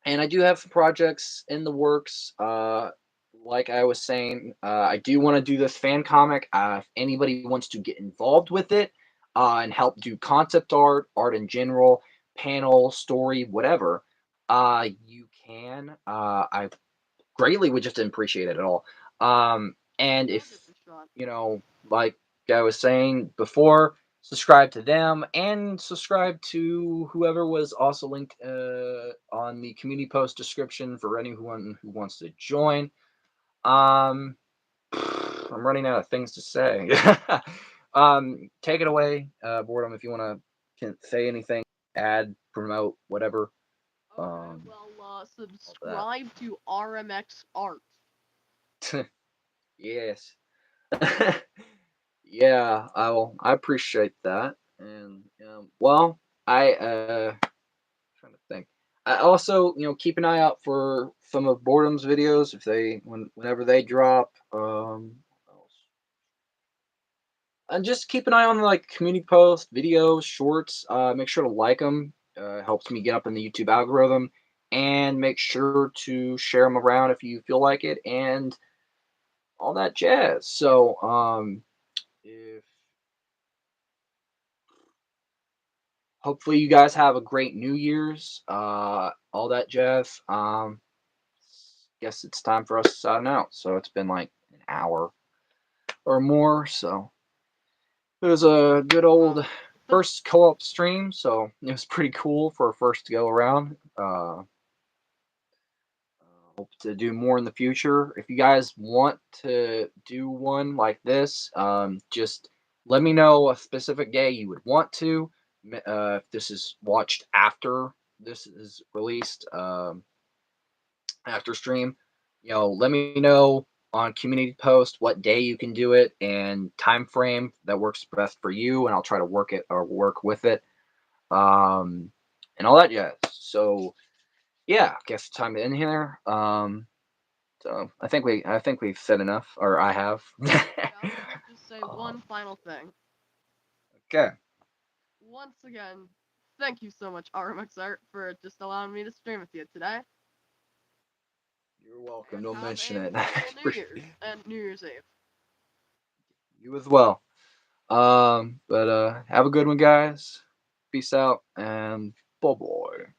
and I do have some projects in the works. Like I was saying, I do want to do this fan comic. If anybody wants to get involved with it and help do concept art, art in general, panel, story, whatever, you can. I greatly would just appreciate it at all. And if 100%. like I was saying before, subscribe to them and subscribe to whoever was also linked on the community post description for anyone who wants to join. Um, I'm running out of things to say. Take it away, Boredom, if you want to say anything, add, promote, whatever. Okay, Um, well, all that. subscribe to RMX Art. Yes. Yeah, I appreciate that. And well, I trying to think. I also, keep an eye out for some of Boredom's videos if whenever they drop. What else? And just keep an eye on like community posts, videos, shorts. Make sure to like them. Helps me get up in the YouTube algorithm. And make sure to share them around if you feel like it and all that jazz. So, if hopefully you guys have a great New Year's. All that jazz. Guess it's time for us to sign out. So it's been like an hour or more. So it was a good old first co-op stream. So it was pretty cool for a first go around. Hope to do more in the future. If you guys want to do one like this, just Let me know a specific day you would want to. If this is watched after this is released, after stream, let me know on community post what day you can do it and time frame that works best for you, and I'll try to work it or work with it, um, and all that jazz. So yeah, I guess time to end here. So I think we've said enough, or I have. Yeah, I'm gonna just say um, one final thing. okay, Once again, thank you so much, RMXR, for just allowing me to stream with you today. you're welcome. And Don't have mention a it. wonderful New Year's and New Year's Eve. You as well. But have a good one, guys. Peace out and bye bye.